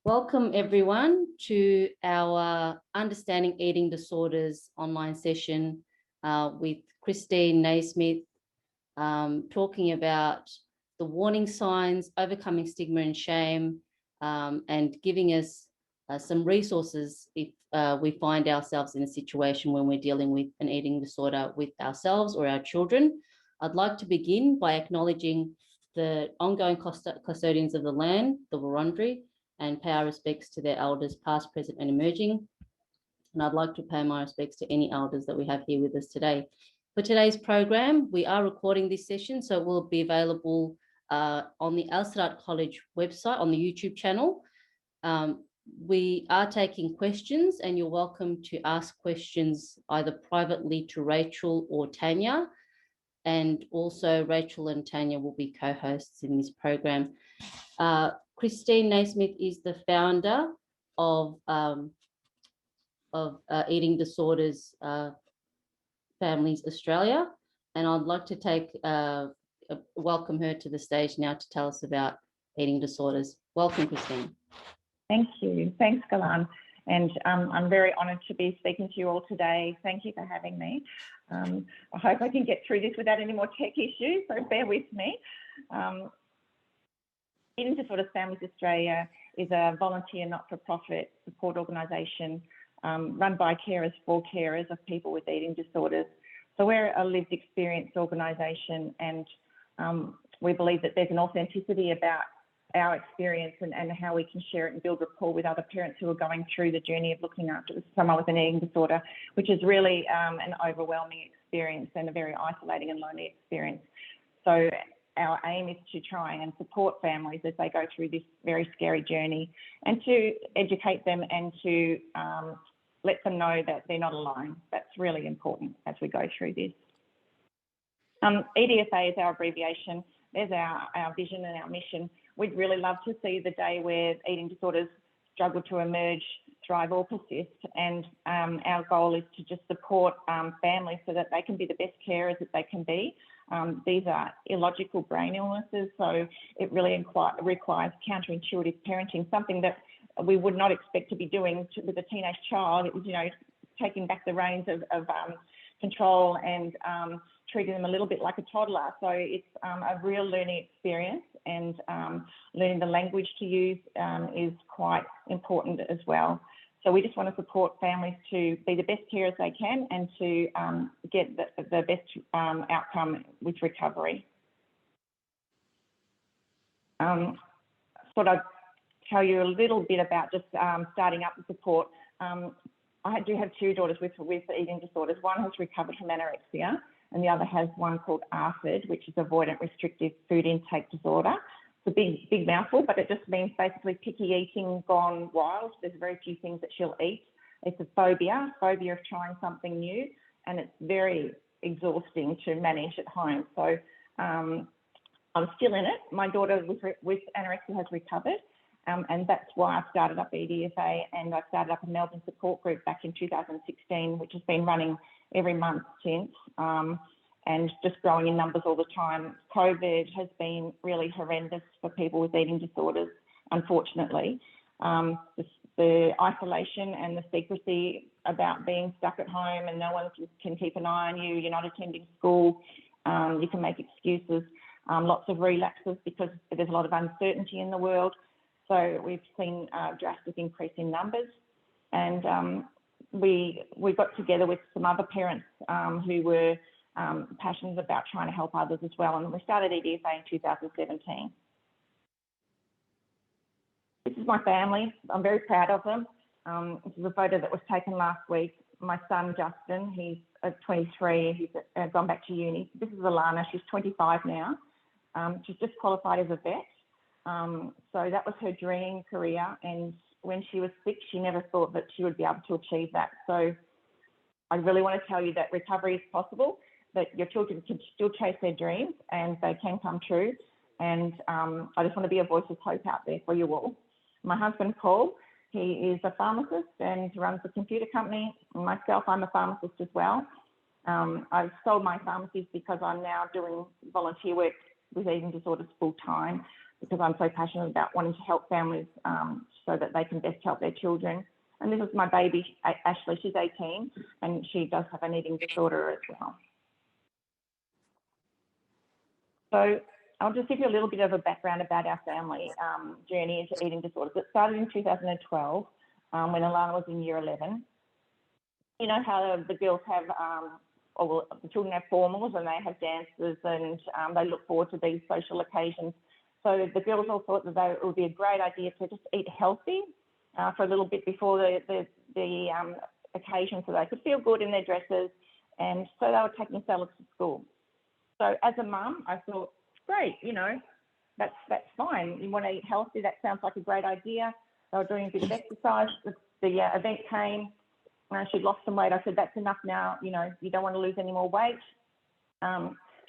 Welcome everyone to our Understanding Eating Disorders online session with Christine Naismith, talking about the warning signs, overcoming stigma and shame, and giving us some resources if we find ourselves in a situation when we're dealing with an eating disorder with ourselves or our children. I'd like to begin by acknowledging the ongoing custodians of the land, the Wurundjeri, and pay our respects to their elders, past, present, and emerging. And I'd like to pay my respects to any elders that we have here with us today. For today's program, we are recording this session, so it will be available on the Al-Sadat College website, on the YouTube channel. We are taking questions, and you're welcome to ask questions either privately to Rachel or Tanya. And also Rachel and Tanya will be co-hosts in this program. Christine Naismith is the founder of Eating Disorders Families Australia, and I'd like to welcome her to the stage now to tell us about eating disorders. Welcome, Christine. Thank you. Thanks, Galan. And I'm very honoured to be speaking to you all today. Thank you for having me. I hope I can get through this without any more tech issues, so bear with me. Eating Disorders Families Australia is a volunteer not-for-profit support organisation run by carers for carers of people with eating disorders. So we're a lived experience organisation, and we believe that there's an authenticity about our experience and how we can share it and build rapport with other parents who are going through the journey of looking after someone with an eating disorder, which is really an overwhelming experience and a very isolating and lonely experience. So our aim is to try and support families as they go through this very scary journey, and to educate them and to let them know that they're not alone. That's really important as we go through this. EDSA is our abbreviation. There's our vision and our mission. We'd really love to see the day where eating disorders struggle to emerge, thrive or persist, and our goal is to just support families so that they can be the best carers that they can be. These are illogical brain illnesses, so it really requires counterintuitive parenting, something that we would not expect to be doing with a teenage child. It was, taking back the reins of control and treating them a little bit like a toddler. So it's a real learning experience, and learning the language to use is quite important as well. So we just want to support families to be the best carers they can and to get the best outcome with recovery. Thought I'd tell you a little bit about just starting up the support. I do have two daughters with eating disorders. One has recovered from anorexia, and the other has one called ARFID, which is avoidant restrictive food intake disorder. It's a big mouthful, but it just means basically picky eating gone wild. There's very few things that she'll eat. It's a phobia of trying something new, and it's very exhausting to manage at home. So I'm still in it. My daughter with anorexia has recovered, and that's why I started up EDSA, and I started up a Melbourne support group back in 2016, which has been running every month since. And just growing in numbers all the time. COVID has been really horrendous for people with eating disorders, unfortunately. The isolation and the secrecy about being stuck at home and no one can keep an eye on you, you're not attending school, you can make excuses, lots of relapses because there's a lot of uncertainty in the world. So we've seen a drastic increase in numbers, and we got together with some other parents who were passionate about trying to help others as well, and we started EDSA in 2017. This is my family. I'm very proud of them. This is a photo that was taken last week. My son Justin, he's 23, he's gone back to uni. This is Alana, she's 25 now. She's just qualified as a vet. So that was her dream career, and when she was 6, she never thought that she would be able to achieve that. So I really want to tell you that recovery is possible, that your children can still chase their dreams and they can come true. And I just want to be a voice of hope out there for you all. My husband, Paul, he is a pharmacist and runs a computer company. Myself, I'm a pharmacist as well. I've sold my pharmacies because I'm now doing volunteer work with eating disorders full time. because I'm so passionate about wanting to help families so that they can best help their children. And this is my baby, Ashley. She's 18, and she does have an eating disorder as well. So I'll just give you a little bit of a background about our family journey into eating disorders. It started in 2012 when Alana was in year 11. You know how the girls have, the children have formals and they have dances, and they look forward to these social occasions. So the girls all thought that it would be a great idea to just eat healthy for a little bit before the occasion, so they could feel good in their dresses, and so they were taking salads to school. So as a mum, I thought, great, you know, that's fine. You want to eat healthy, that sounds like a great idea. They were doing a bit of exercise. The event came. She'd lost some weight. I said, that's enough now. You know, you don't want to lose any more weight.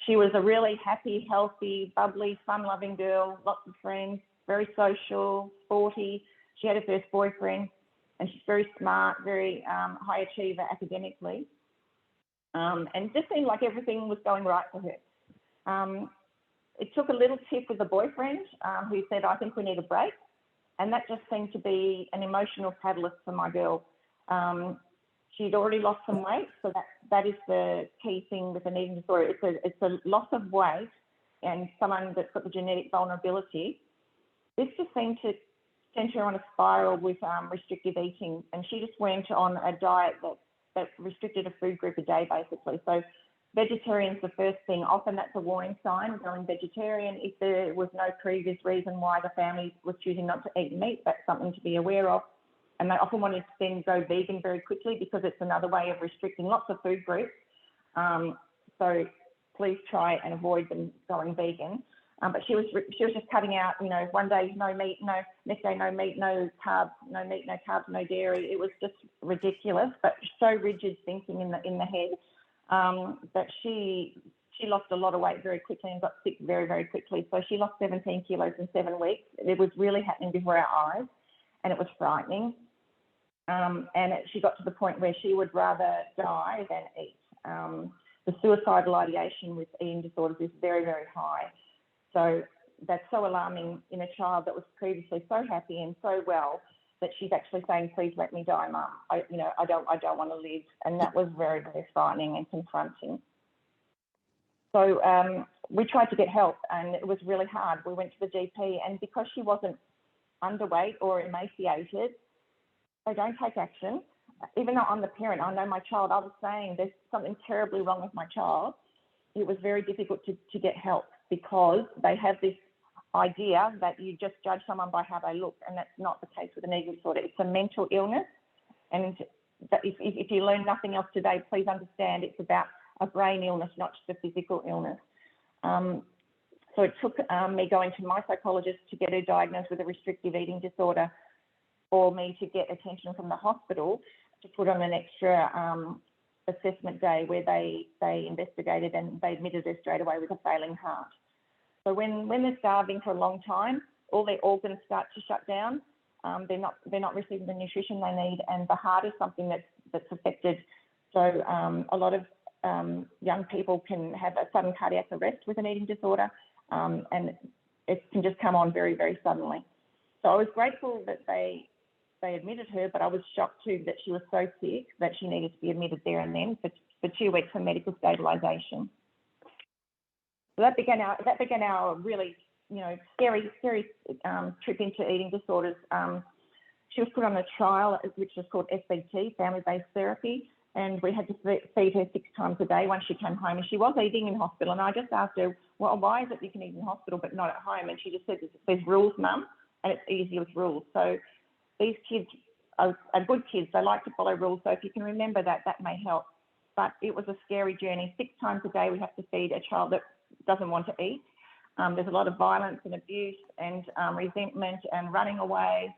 She was a really happy, healthy, bubbly, fun-loving girl, lots of friends, very social, sporty. She had her first boyfriend, and she's very smart, very high achiever academically. And just seemed like everything was going right for her. It took a little tiff with the boyfriend who said, I think we need a break. And that just seemed to be an emotional catalyst for my girl. She'd already lost some weight, so that is the key thing with an eating disorder. It's a loss of weight, and someone that's got the genetic vulnerability. This just seemed to send her on a spiral with restrictive eating, and she just went on a diet that restricted a food group a day, basically. So vegetarian's the first thing. Often that's a warning sign, going vegetarian. If there was no previous reason why the family was choosing not to eat meat, that's something to be aware of. And they often wanted to then go vegan very quickly because it's another way of restricting lots of food groups. So please try and avoid them going vegan. But she was just cutting out, you know, one day no meat, next day no meat, no carbs, no meat, no carbs, no dairy. It was just ridiculous, but so rigid thinking in the head that she lost a lot of weight very quickly and got sick very, very quickly. So she lost 17 kilos in 7 weeks. It was really happening before our eyes, and it was frightening. She got to the point where she would rather die than eat. The suicidal ideation with eating disorders is very, very high. So that's so alarming in a child that was previously so happy and so well that she's actually saying, please let me die, Mum. I don't want to live. And that was very, very frightening and confronting. So we tried to get help, and it was really hard. We went to the GP, and because she wasn't underweight or emaciated, they don't take action. Even though I'm the parent, I know my child, I was saying there's something terribly wrong with my child. It was very difficult to get help because they have this idea that you just judge someone by how they look, and that's not the case with an eating disorder. It's a mental illness, and that if you learn nothing else today, please understand it's about a brain illness, not just a physical illness. So it took me going to my psychologist to get her diagnosed with a restrictive eating disorder, for me to get attention from the hospital to put on an extra assessment day where they investigated, and they admitted her straight away with a failing heart. So when they're starving for a long time, all their organs start to shut down. They're not receiving the nutrition they need, and the heart is something that's affected. So a lot of young people can have a sudden cardiac arrest with an eating disorder, and it can just come on very, very suddenly. So I was grateful that they admitted her, but I was shocked too that she was so sick that she needed to be admitted there and then for 2 weeks for medical stabilisation. So that began our really, scary trip into eating disorders. She was put on a trial which was called SBT, family-based therapy, and we had to feed her 6 times a day once she came home. And she was eating in hospital, and I just asked her, well, why is it you can eat in hospital but not at home? And she just said, there's rules, Mum, and it's easy with rules. So these kids are good kids. They like to follow rules. So if you can remember that may help. But it was a scary journey. 6 times a day we have to feed a child that doesn't want to eat. There's a lot of violence and abuse and resentment and running away.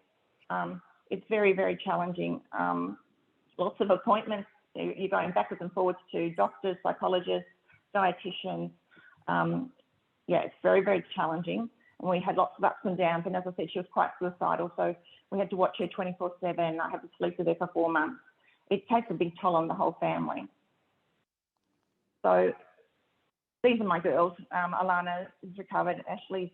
It's very, very challenging. Lots of appointments. You're going backwards and forwards to doctors, psychologists, dietitians. It's very, very challenging. And we had lots of ups and downs. And as I said, she was quite suicidal. So we had to watch her 24/7. I had to sleep with her for 4 months. It takes a big toll on the whole family. So these are my girls. Alana is recovered, Ashley's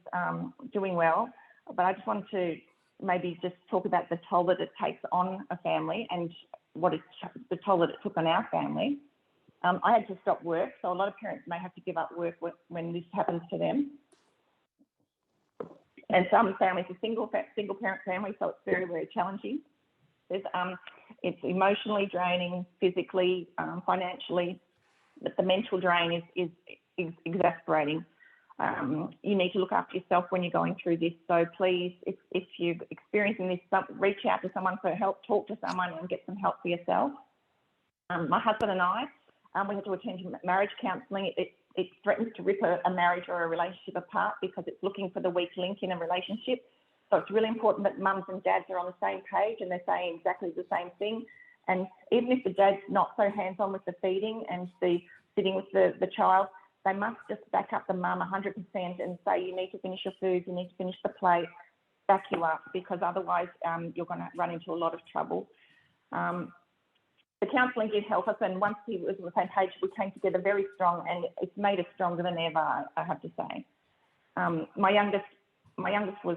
doing well, but I just wanted to maybe just talk about the toll that it takes on a family and the toll that it took on our family. I had to stop work, so a lot of parents may have to give up work when this happens to them. And some families are single parent families, so it's very, very challenging. It's emotionally draining, physically, financially, but the mental drain is exasperating. You need to look after yourself when you're going through this. So please, if you're experiencing this, reach out to someone for help, talk to someone and get some help for yourself. My husband and I, we had to attend marriage counselling. It threatens to rip a marriage or a relationship apart because it's looking for the weak link in a relationship. So it's really important that mums and dads are on the same page and they're saying exactly the same thing. And even if the dad's not so hands-on with the feeding and the sitting with the child, they must just back up the mum 100% and say, you need to finish your food, you need to finish the plate, back you up, because otherwise you're going to run into a lot of trouble. The counselling did help us, and once he was on the same page, we came together very strong, and it's made us stronger than ever, I have to say. My youngest was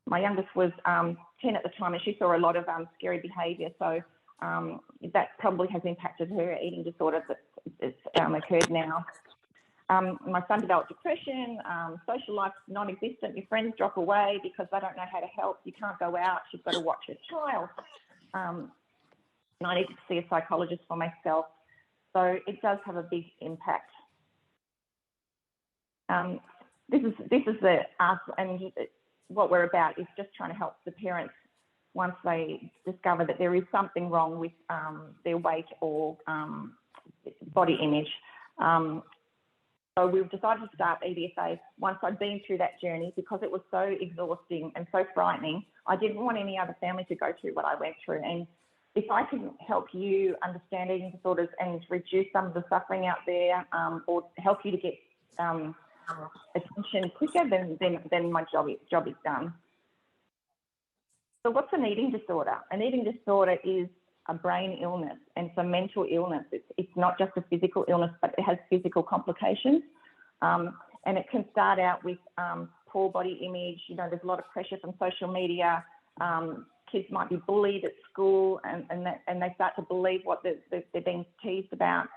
10 at the time, and she saw a lot of scary behaviour, so that probably has impacted her eating disorder that's occurred now. My son developed depression, social life's non-existent, your friends drop away because they don't know how to help, you can't go out, you've got to watch your child. And I needed to see a psychologist for myself. So it does have a big impact. This is us, and what we're about is just trying to help the parents once they discover that there is something wrong with their weight or body image. So we've decided to start EDSA once I'd been through that journey, because it was so exhausting and so frightening. I didn't want any other family to go through what I went through. And if I can help you understand eating disorders and reduce some of the suffering out there, or help you to get attention quicker, then my job is done. So what's an eating disorder? An eating disorder is a brain illness, and it's a mental illness. It's not just a physical illness, but it has physical complications. And it can start out with poor body image. You know, there's a lot of pressure from social media. Kids might be bullied at school, and they start to believe what they're being teased about.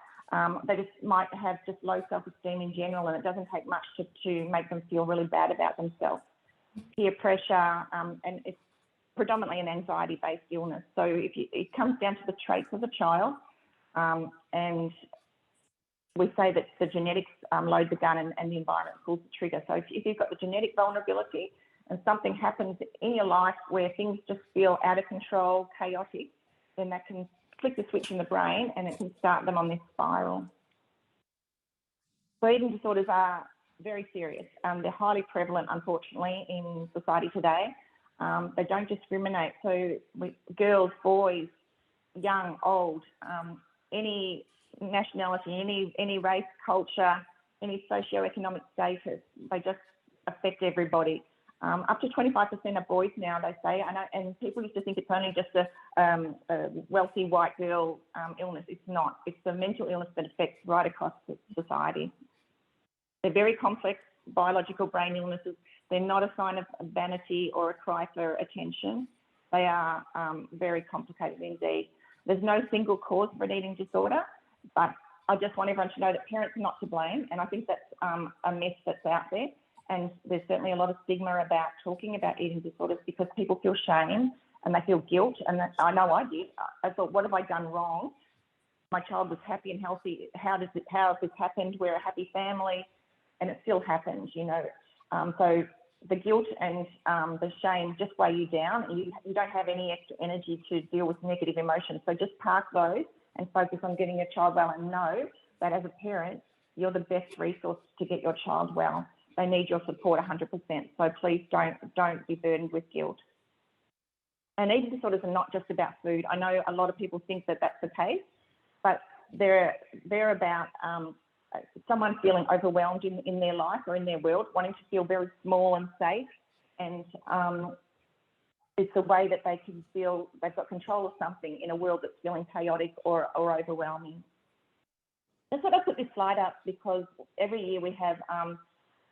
They just might have just low self-esteem in general, and it doesn't take much to make them feel really bad about themselves. Peer pressure, and it's predominantly an anxiety-based illness. So it comes down to the traits of the child, and we say that the genetics load the gun and the environment pulls the trigger. So if you've got the genetic vulnerability and something happens in your life where things just feel out of control, chaotic, then that can flick the switch in the brain and it can start them on this spiral. So eating disorders are very serious. They're highly prevalent, unfortunately, in society today. They don't discriminate. So girls, boys, young, old, any nationality, any race, culture, any socioeconomic status, they just affect everybody. Up to 25% of boys now, they say, and people used to think it's only just a wealthy white girl illness. It's not. It's a mental illness that affects right across society. They're very complex biological brain illnesses. They're not a sign of vanity or a cry for attention. They are very complicated indeed. There's no single cause for an eating disorder, but I just want everyone to know that parents are not to blame, and I think that's a myth that's out there. And there's certainly a lot of stigma about talking about eating disorders because people feel shame and they feel guilt. And I know I did. I thought, what have I done wrong? My child was happy and healthy. How has this happened? We're a happy family, and it still happens, you know. So the guilt and the shame just weigh you down. You don't have any extra energy to deal with negative emotions. So just park those and focus on getting your child well, and know that as a parent, you're the best resource to get your child well. They need your support 100%. So please don't be burdened with guilt. And eating disorders are not just about food. I know a lot of people think that that's the case, but they're about someone feeling overwhelmed in their life or in their world, wanting to feel very small and safe. And it's a way that they can feel they've got control of something in a world that's feeling chaotic or overwhelming. That's what I put this slide up because every year we have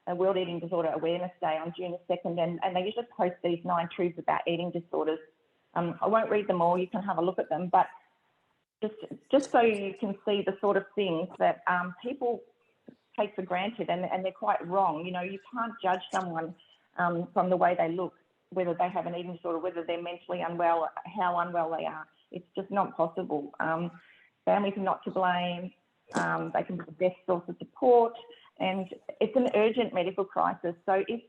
a World Eating Disorder Awareness Day on June the 2nd, and they usually post these 9 truths about eating disorders. I won't read them all, you can have a look at them, but just so you can see the sort of things that people take for granted, and they're quite wrong. You know, you can't judge someone from the way they look, whether they have an eating disorder, whether they're mentally unwell, how unwell they are. It's just not possible. Families are not to blame. They can be the best source of support, and it's an urgent medical crisis. So if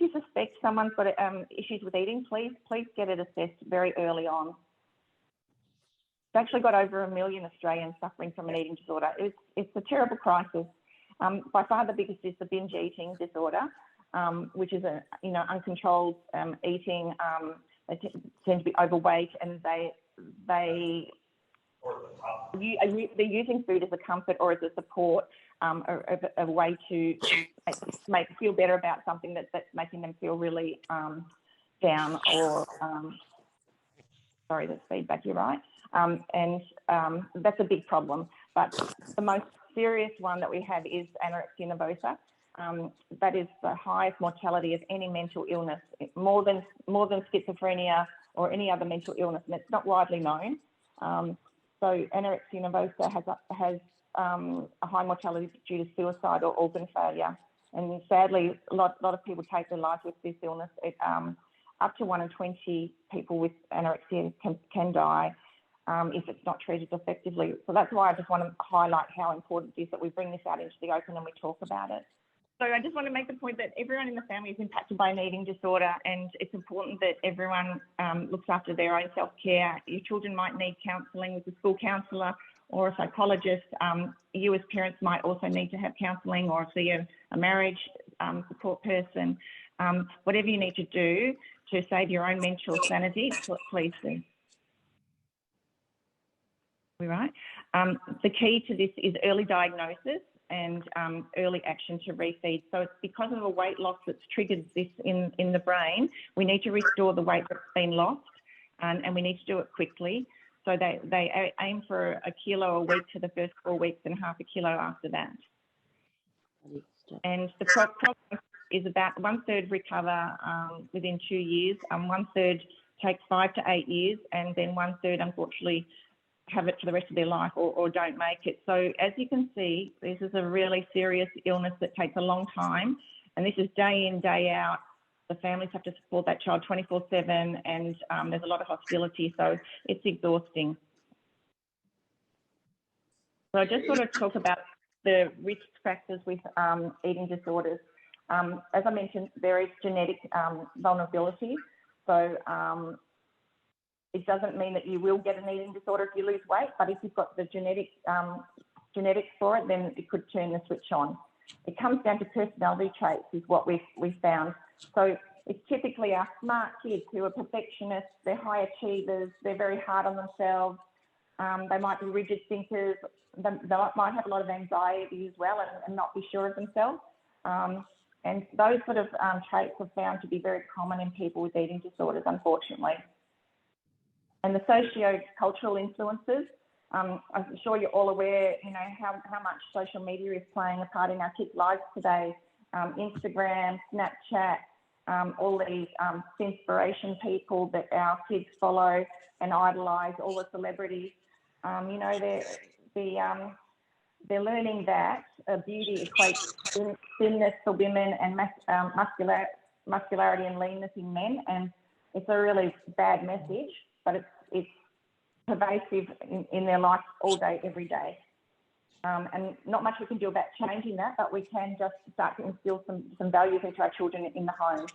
you suspect someone's got issues with eating, please get it assessed very early on. We've actually got over 1 million Australians suffering from an eating disorder. It's a terrible crisis. By far the biggest is the binge eating disorder, which is uncontrolled eating. They tend to be overweight, and they're using food as a comfort or as a support, or a way to feel better about something that's making them feel really down, or sorry, that's feedback, you're right. And that's a big problem. But the most serious one that we have is anorexia nervosa. That is the highest mortality of any mental illness, more than schizophrenia or any other mental illness, and it's not widely known. So anorexia nervosa has a high mortality due to suicide or organ failure, and sadly, a lot of people take their lives with this illness. Up to 1 in 20 people with anorexia can die if it's not treated effectively. So that's why I just want to highlight how important it is that we bring this out into the open and we talk about it. So I just want to make the point that everyone in the family is impacted by an eating disorder, and it's important that everyone looks after their own self-care. Your children might need counselling with a school counsellor or a psychologist. You as parents might also need to have counselling or see a marriage support person. Whatever you need to do to save your own mental sanity, please do. All right. The key to this is early diagnosis and early action to refeed. So it's because of a weight loss that's triggered this in the brain. We need to restore the weight that's been lost, and we need to do it quickly. So they aim for 1 kilo a week for the first 4 weeks and half a kilo after that. And the problem is about 1/3 recover within 2 years, 1/3 takes 5 to 8 years, and then 1/3 unfortunately have it for the rest of their life or don't make it. So as you can see, this is a really serious illness that takes a long time, and this is day in, day out. The families have to support that child 24/7, and there's a lot of hostility, so it's exhausting. So I just sort of talk about the risk factors with eating disorders. As I mentioned, there is genetic vulnerability. So it doesn't mean that you will get an eating disorder if you lose weight, but if you've got the genetics for it, then it could turn the switch on. It comes down to personality traits is what we've found. So it's typically our smart kids who are perfectionists, they're high achievers, they're very hard on themselves, they might be rigid thinkers, they might have a lot of anxiety as well and not be sure of themselves. And those sort of traits are found to be very common in people with eating disorders, unfortunately. And the socio-cultural influences, I'm sure you're all aware, how much social media is playing a part in our kids' lives today. Instagram, Snapchat, all these inspiration people that our kids follow and idolise, all the celebrities. They're learning that beauty equates thinness for women and muscularity and leanness in men, and it's a really bad message, but it's pervasive in their life all day, every day. And not much we can do about changing that, but we can just start to instill some values into our children in the home,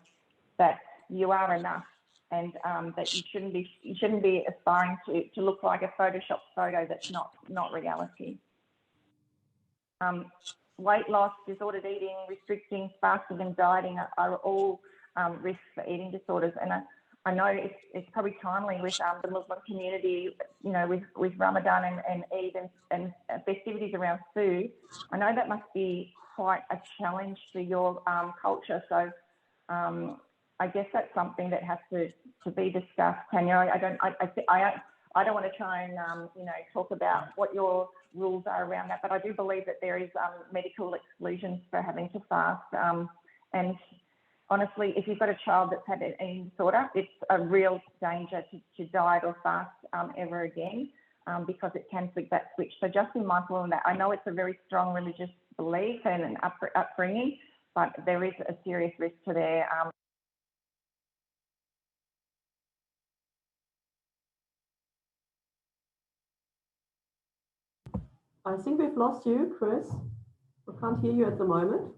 that you are enough, and that you shouldn't be aspiring to look like a Photoshop photo that's not reality. Weight loss, disordered eating, restricting, fasting and dieting are all risks for eating disorders. And I know it's probably timely with the Muslim community, with Ramadan and Eid and festivities around food. I know that must be quite a challenge for your culture. So I guess that's something that has to be discussed. Tanya, I don't want to try and talk about what your rules are around that, but I do believe that there is medical exclusions for having to fast. And honestly, if you've got a child that's had an eating disorder, it's a real danger to diet or fast ever again, because it can flick that switch. So just be mindful of that. I know it's a very strong religious belief and an upbringing, but there is a serious risk to their I think we've lost you, Chris. We can't hear you at the moment.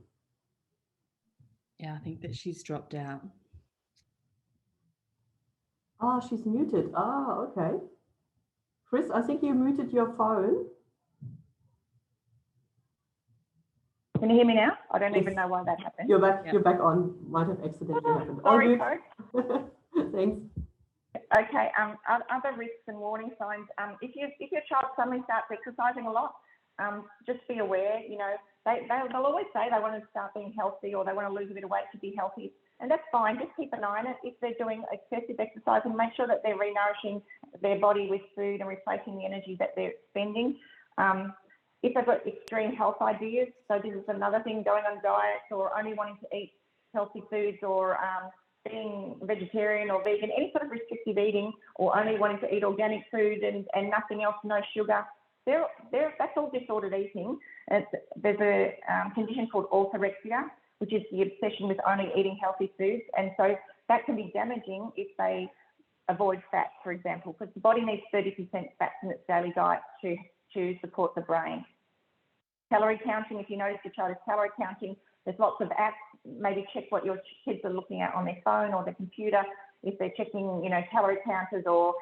Yeah, I think that she's dropped out. Ah, she's muted. Ah, okay. Chris, I think you muted your phone. Can you hear me now? I don't even know why that happened. You're back. Yep. You're back on. Might have accidentally happened. Sorry, All good. Thanks. Okay. Other risks and warning signs. If your child suddenly starts exercising a lot, just be aware. You know, they'll always say they want to start being healthy or they want to lose a bit of weight to be healthy, and that's fine. Just keep an eye on it. If they're doing excessive exercise, and make sure that they're renourishing their body with food and replacing the energy that they're spending. If they've got extreme health ideas, so this is another thing, going on diets or only wanting to eat healthy foods or being vegetarian or vegan, any sort of restrictive eating, or only wanting to eat organic food and nothing else, no sugar, that's all disordered eating. There's a condition called orthorexia, which is the obsession with only eating healthy foods. And so that can be damaging if they avoid fat, for example, because the body needs 30% fats in its daily diet to support the brain. Calorie counting, if you notice your child is calorie counting, there's lots of apps. Maybe check what your kids are looking at on their phone or their computer. If they're checking, calorie counters or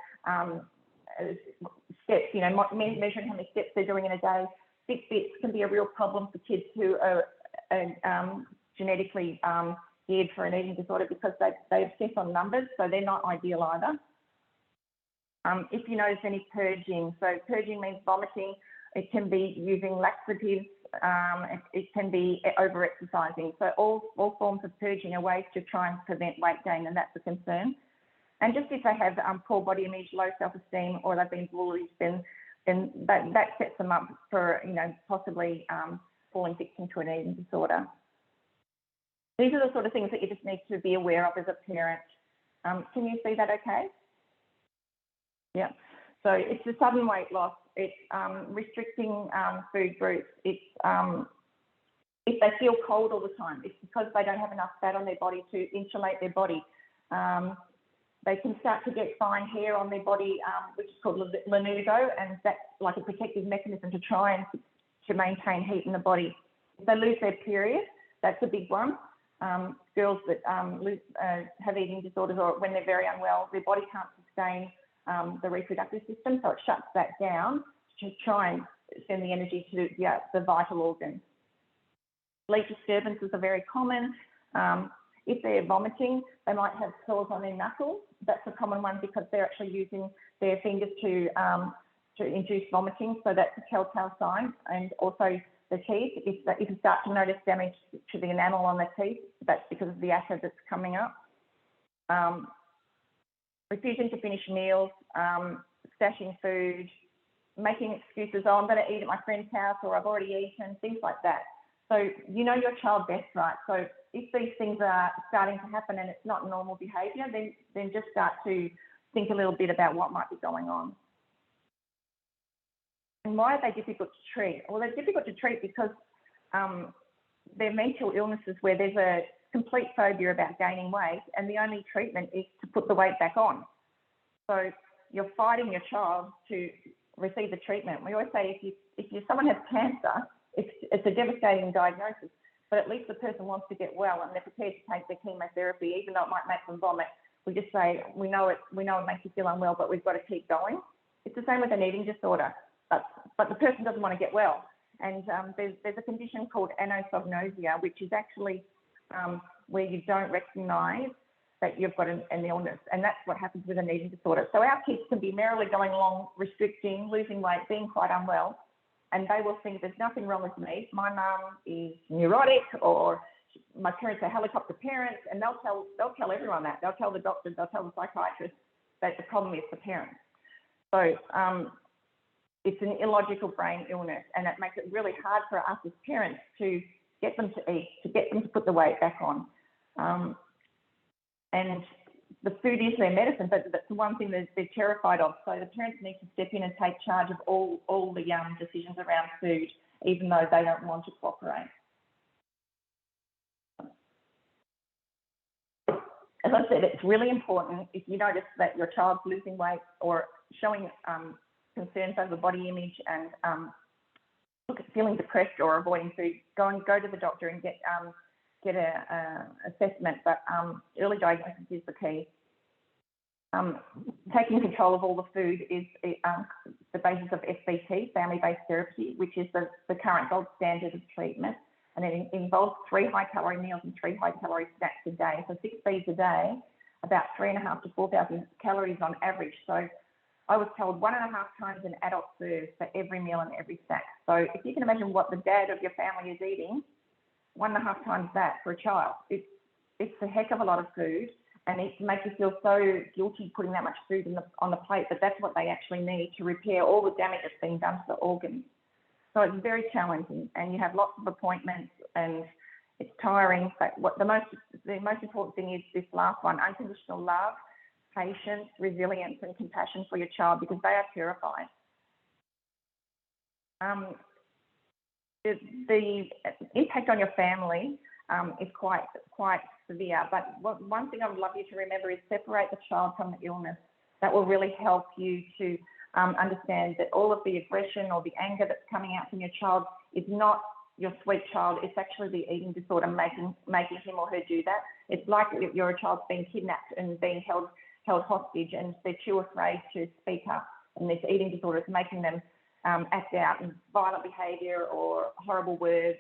steps, measuring how many steps they're doing in a day. Fitbits can be a real problem for kids who are genetically geared for an eating disorder, because they obsess on numbers, so they're not ideal either. If you notice any purging, so purging means vomiting. It can be using laxatives. It can be over-exercising. So all forms of purging are ways to try and prevent weight gain, and that's a concern. And just if they have poor body image, low self-esteem, or they've been bullied, then that sets them up for, possibly falling victim to an eating disorder. These are the sort of things that you just need to be aware of as a parent. Can you see that okay? Yeah. So it's the sudden weight loss. It's restricting food groups. It's if they feel cold all the time, it's because they don't have enough fat on their body to insulate their body. They can start to get fine hair on their body, which is called lanugo, and that's like a protective mechanism to try and to maintain heat in the body. If they lose their period, that's a big one. Girls that have eating disorders, or when they're very unwell, their body can't sustain the reproductive system, so it shuts that down to try and send the energy to the vital organs. Sleep disturbances are very common. If they're vomiting, they might have sores on their knuckles. That's a common one because they're actually using their fingers to induce vomiting, so that's a telltale sign. And also the teeth, if you start to notice damage to the enamel on the teeth, that's because of the acid that's coming up. Refusing to finish meals, stashing food, making excuses, I'm going to eat at my friend's house, or I've already eaten, things like that. So you know your child best, right? So if these things are starting to happen and it's not normal behaviour, then just start to think a little bit about what might be going on. And why are they difficult to treat? Well, they're difficult to treat because they're mental illnesses where there's a complete phobia about gaining weight, and the only treatment is to put the weight back on. So you're fighting your child to receive the treatment. We always say if someone has cancer, it's a devastating diagnosis, but at least the person wants to get well and they're prepared to take their chemotherapy, even though it might make them vomit. We just say, we know it makes you feel unwell, but we've got to keep going. It's the same with an eating disorder, but the person doesn't want to get well. And there's a condition called anosognosia, which is actually where you don't recognise that you've got an illness, and that's what happens with an eating disorder. So our kids can be merrily going along, restricting, losing weight, being quite unwell, and they will think there's nothing wrong with me. My mum is neurotic, or my parents are helicopter parents, and they'll tell everyone that. They'll tell the doctors, they'll tell the psychiatrist that the problem is the parents. So it's an illogical brain illness, and it makes it really hard for us as parents to get them to eat, to get them to put the weight back on. And the food is their medicine, but that's the one thing that they're terrified of. So the parents need to step in and take charge of all the decisions around food, even though they don't want to cooperate. As I said, it's really important if you notice that your child's losing weight or showing concerns over body image and feeling depressed or avoiding food, go to the doctor and get a assessment. But early diagnosis is the key. Taking control of all the food is the basis of FBT, family-based therapy, which is the current gold standard of treatment. And it involves 3 high-calorie meals and 3 high-calorie snacks a day. So 6 feeds a day, about 3,500 to 4,000 calories on average. So I was told 1.5 times an adult serves for every meal and every snack. So if you can imagine what the dad of your family is eating, 1.5 times that for a child, it's a heck of a lot of food, and it makes you feel so guilty putting that much food on the plate, but that's what they actually need to repair all the damage that's been done to the organs. So it's very challenging, and you have lots of appointments, and it's tiring. But the most important thing is this last one: unconditional love, patience, resilience, and compassion for your child, because they are terrified. The impact on your family is quite severe. But one thing I would love you to remember is separate the child from the illness. That will really help you to understand that all of the aggression or the anger that's coming out from your child is not your sweet child. It's actually the eating disorder making him or her do that. It's like your child's being kidnapped and being held hostage, and they're too afraid to speak up. And this eating disorder is making them act out in violent behaviour or horrible words,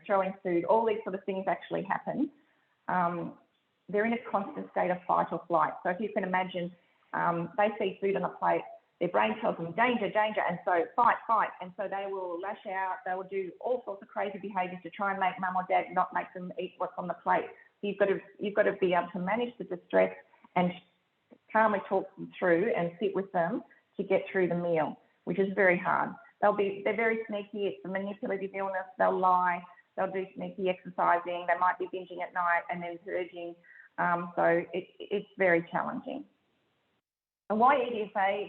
throwing food. All these sort of things actually happen. They're in a constant state of fight or flight. So if you can imagine, they see food on a plate, their brain tells them danger, danger, and so fight. And so they will lash out, they will do all sorts of crazy behaviours to try and make mum or dad not make them eat what's on the plate. You've got to be able to manage the distress and calmly talk them through and sit with them to get through the meal, which is very hard. They're very sneaky. It's a manipulative illness. They'll lie. They'll do sneaky exercising. They might be binging at night and then purging. So it's very challenging. And why EDSA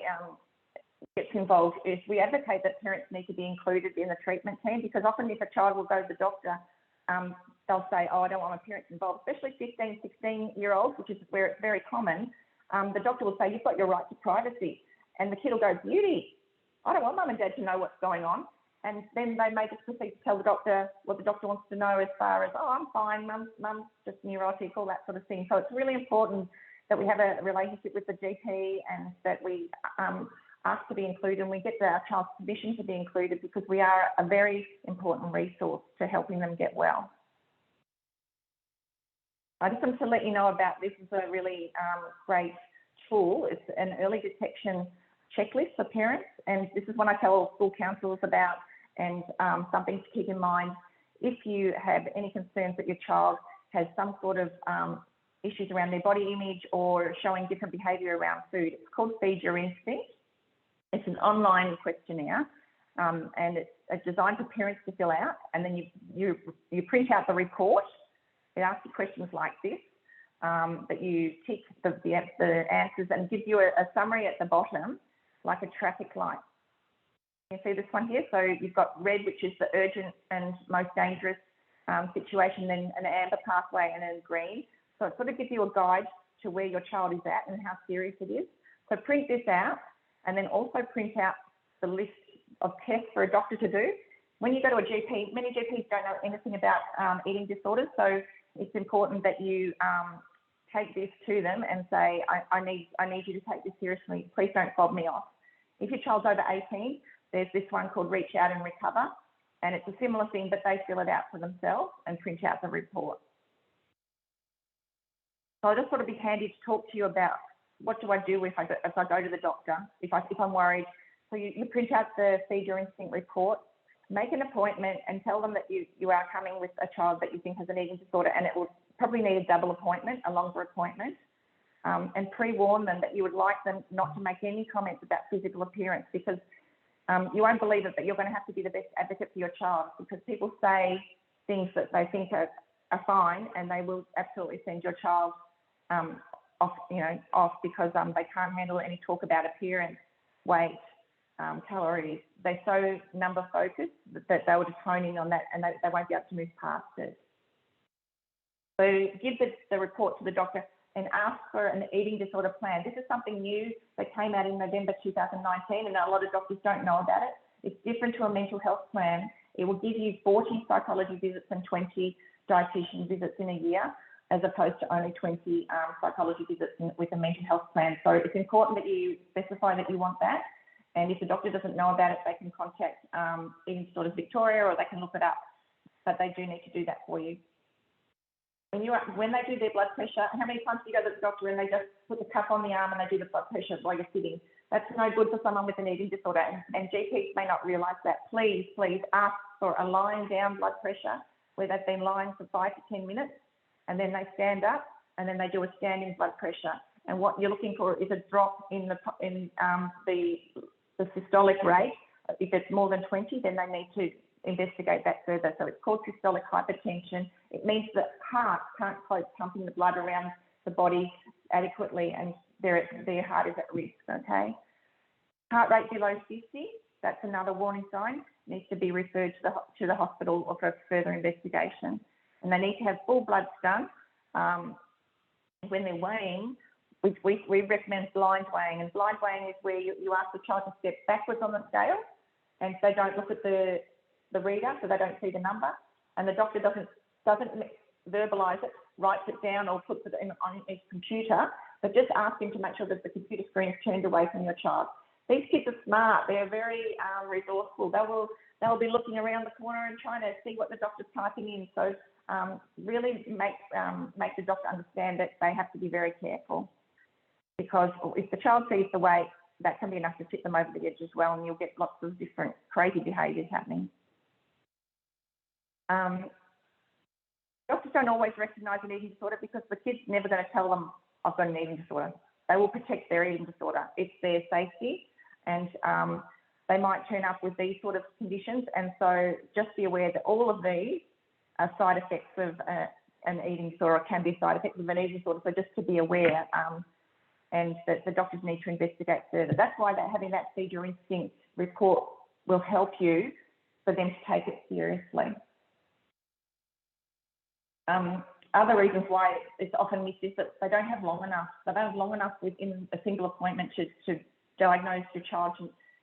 gets involved is we advocate that parents need to be included in the treatment team, because often if a child will go to the doctor, they'll say, oh, I don't want my parents involved, especially 15, 16-year-olds, which is where it's very common. The doctor will say, you've got your right to privacy. And the kid will go, beauty, I don't want mum and dad to know what's going on. And then they may just proceed to tell the doctor what the doctor wants to know, as far as, oh, I'm fine, mum's just neurotic, all that sort of thing. So it's really important that we have a relationship with the GP and that we ask to be included, and we get our child's permission to be included, because we are a very important resource to helping them get well. I just wanted to let you know about this. Is a really great tool. It's an early detection checklist for parents, and this is one I tell all school counsellors about, and something to keep in mind if you have any concerns that your child has some sort of issues around their body image or showing different behaviour around food. It's called Feed Your Instinct. It's an online questionnaire, and it's designed for parents to fill out, and then you print out the report. It asks you questions like this, that you tick the answers, and gives you a summary at the bottom, like a traffic light. You see this one here? So you've got red, which is the urgent and most dangerous situation, then an amber pathway, and then green. So it sort of gives you a guide to where your child is at and how serious it is. So print this out, and then also print out the list of tests for a doctor to do. When you go to a GP, many GPs don't know anything about eating disorders, so it's important that you take this to them and say, I need you to take this seriously. Please don't fob me off. If your child's over 18, there's this one called Reach Out and Recover, and it's a similar thing, but they fill it out for themselves and print out the report. So I just thought it'd be handy to talk to you about what do I do if I go to the doctor, if I'm worried. So you print out the Feed Your Instinct report, make an appointment, and tell them that you are coming with a child that you think has an eating disorder, and it will probably need a double appointment, a longer appointment, and pre-warn them that you would like them not to make any comments about physical appearance, because You won't believe it, but you're going to have to be the best advocate for your child, because people say things that they think are fine, and they will absolutely send your child off because they can't handle any talk about appearance, weight, calories. They're so number focused that they will just hone in on that, and they won't be able to move past it. So give the report to the doctor and ask for an eating disorder plan. This is something new that came out in November 2019, and a lot of doctors don't know about it. It's different to a mental health plan. It will give you 40 psychology visits and 20 dietitian visits in a year, as opposed to only 20 psychology visits with a mental health plan. So it's important that you specify that you want that. And if the doctor doesn't know about it, they can contact Eating Disorders Victoria, or they can look it up. But they do need to do that for you. When they do their blood pressure, how many times do you go to the doctor and they just put the cuff on the arm and they do the blood pressure while you're sitting? That's no good for someone with an eating disorder, and GPs may not realise that. Please ask for a lying down blood pressure where they've been lying for 5 to 10 minutes, and then they stand up, and then they do a standing blood pressure. And what you're looking for is a drop in the systolic rate. If it's more than 20, then they need to investigate that further. So it's called systolic hypertension. It means that heart can't cope pumping the blood around the body adequately, and their heart is at risk, okay? Heart rate below 50, that's another warning sign. Needs to be referred to the hospital or for further investigation. And they need to have full bloods done. When they're weighing, we recommend blind weighing. And blind weighing is where you ask the child to step backwards on the scale, and they don't look at the reader, so they don't see the number. And the doctor doesn't verbalise it, writes it down, or puts it on his computer, but just ask him to make sure that the computer screen is turned away from your child. These kids are smart. They're very resourceful. They'll be looking around the corner and trying to see what the doctor's typing in. So really make the doctor understand that they have to be very careful, because if the child sees the weight, that can be enough to tip them over the edge as well, and you'll get lots of different crazy behaviours happening. Doctors don't always recognise an eating disorder because the kid's never going to tell them, I've got an eating disorder. They will protect their eating disorder. It's their safety, and they might turn up with these sort of conditions. And so just be aware that all of these are side effects of an eating disorder, or can be side effects of an eating disorder. So just to be aware, and that the doctors need to investigate further. That's why having that Feed Your Instinct report will help you for them to take it seriously. Other reasons why it's often missed is that they don't have long enough. They don't have long enough within a single appointment to diagnose your child.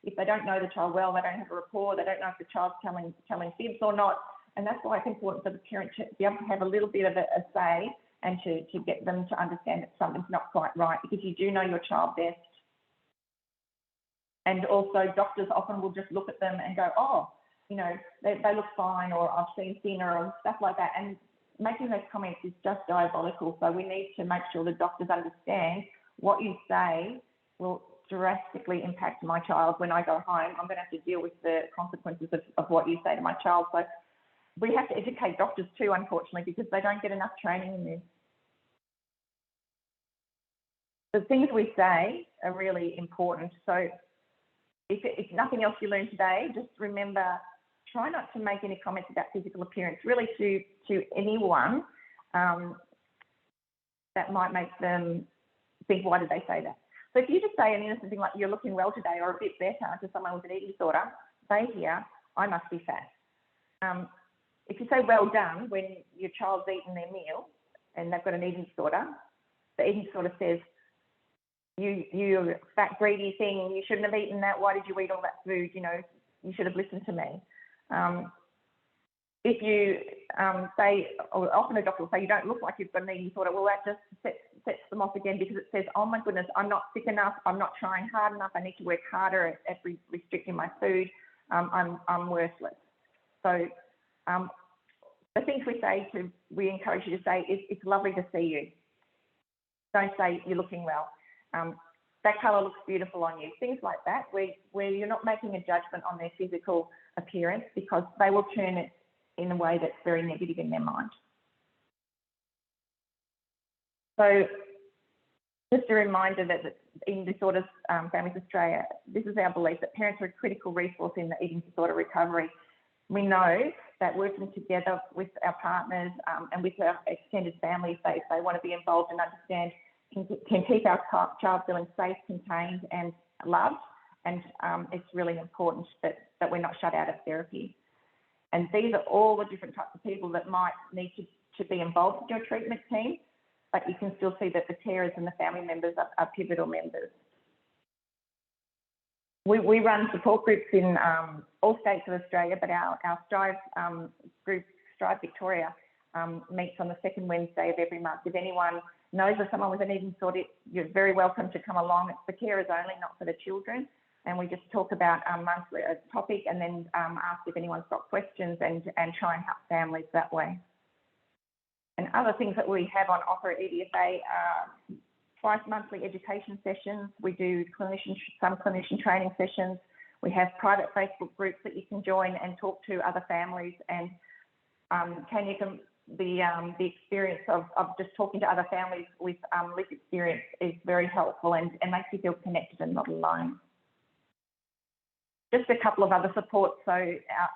If they don't know the child well, they don't have a rapport, they don't know if the child's telling fibs or not. And that's why it's important for the parent to be able to have a little bit of a say, and to get them to understand that something's not quite right, because you do know your child best. And also doctors often will just look at them and go, oh, they look fine, or I've seen thinner, or stuff like that. And making those comments is just diabolical. So we need to make sure the doctors understand what you say will drastically impact my child. When I go home, I'm going to have to deal with the consequences of what you say to my child. So we have to educate doctors too, unfortunately, because they don't get enough training in this. The things we say are really important. So if nothing else you learn today, just remember, try not to make any comments about physical appearance, really to anyone that might make them think, why did they say that? So if you just say an innocent thing like, you're looking well today, or a bit better, to someone with an eating disorder, they hear, I must be fat. If you say well done when your child's eaten their meal and they've got an eating disorder, the eating disorder says, you fat, greedy thing, you shouldn't have eaten that, why did you eat all that food, you should have listened to me. If you say, or often a doctor will say, you don't look like you've got an eating disorder, well, that just sets them off again, because it says, oh my goodness, I'm not thick enough, I'm not trying hard enough, I need to work harder at restricting my food, I'm worthless. So the things we encourage you to say is, it's lovely to see you. Don't say you're looking well. That colour looks beautiful on you. Things like that, where you're not making a judgment on their physical appearance, because they will turn it in a way that's very negative in their mind. So Just a reminder that Eating Disorders Families Australia, this is our belief that parents are a critical resource in the eating disorder recovery. We know that working together with our partners and with our extended families, if they want to be involved and understand, can keep our child feeling safe, contained and loved. And it's really important that we're not shut out of therapy. And these are all the different types of people that might need to be involved in your treatment team, but you can still see that the carers and the family members are pivotal members. We run support groups in all states of Australia, but our Strive group, Strive Victoria, meets on the second Wednesday of every month. If anyone knows of someone with an eating disorder, you're very welcome to come along. It's for carers only, not for the children. And we just talk about monthly a topic and then ask if anyone's got questions and try and help families that way. And other things that we have on offer at EDFA are twice monthly education sessions. We do some clinician training sessions. We have private Facebook groups that you can join and talk to other families. And the experience of just talking to other families with lived experience is very helpful and makes you feel connected and not alone. Just a couple of other supports. So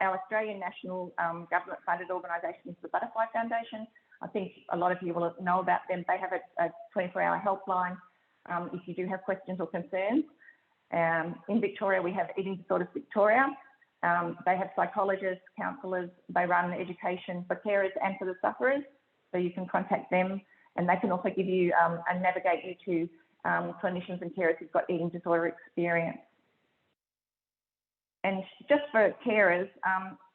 our Australian national government-funded organisation is the Butterfly Foundation. I think a lot of you will know about them. They have a 24-hour helpline if you do have questions or concerns. In Victoria, we have Eating Disorders Victoria. They have psychologists, counsellors. They run education for carers and for the sufferers. So you can contact them, and they can also give you and navigate you to clinicians and carers who've got eating disorder experience. And just for carers,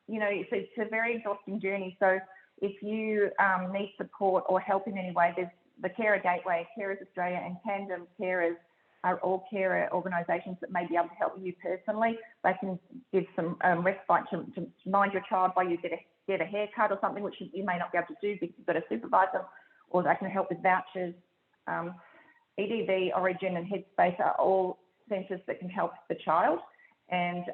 you know, it's a very exhausting journey. So if you need support or help in any way, there's the Carer Gateway, Carers Australia and Tandem Carers are all carer organisations that may be able to help you personally. They can give some respite to mind your child while you get a haircut or something, which you may not be able to do because you've got to supervise them, or they can help with vouchers. EDV, Origin and Headspace are all centres that can help the child, and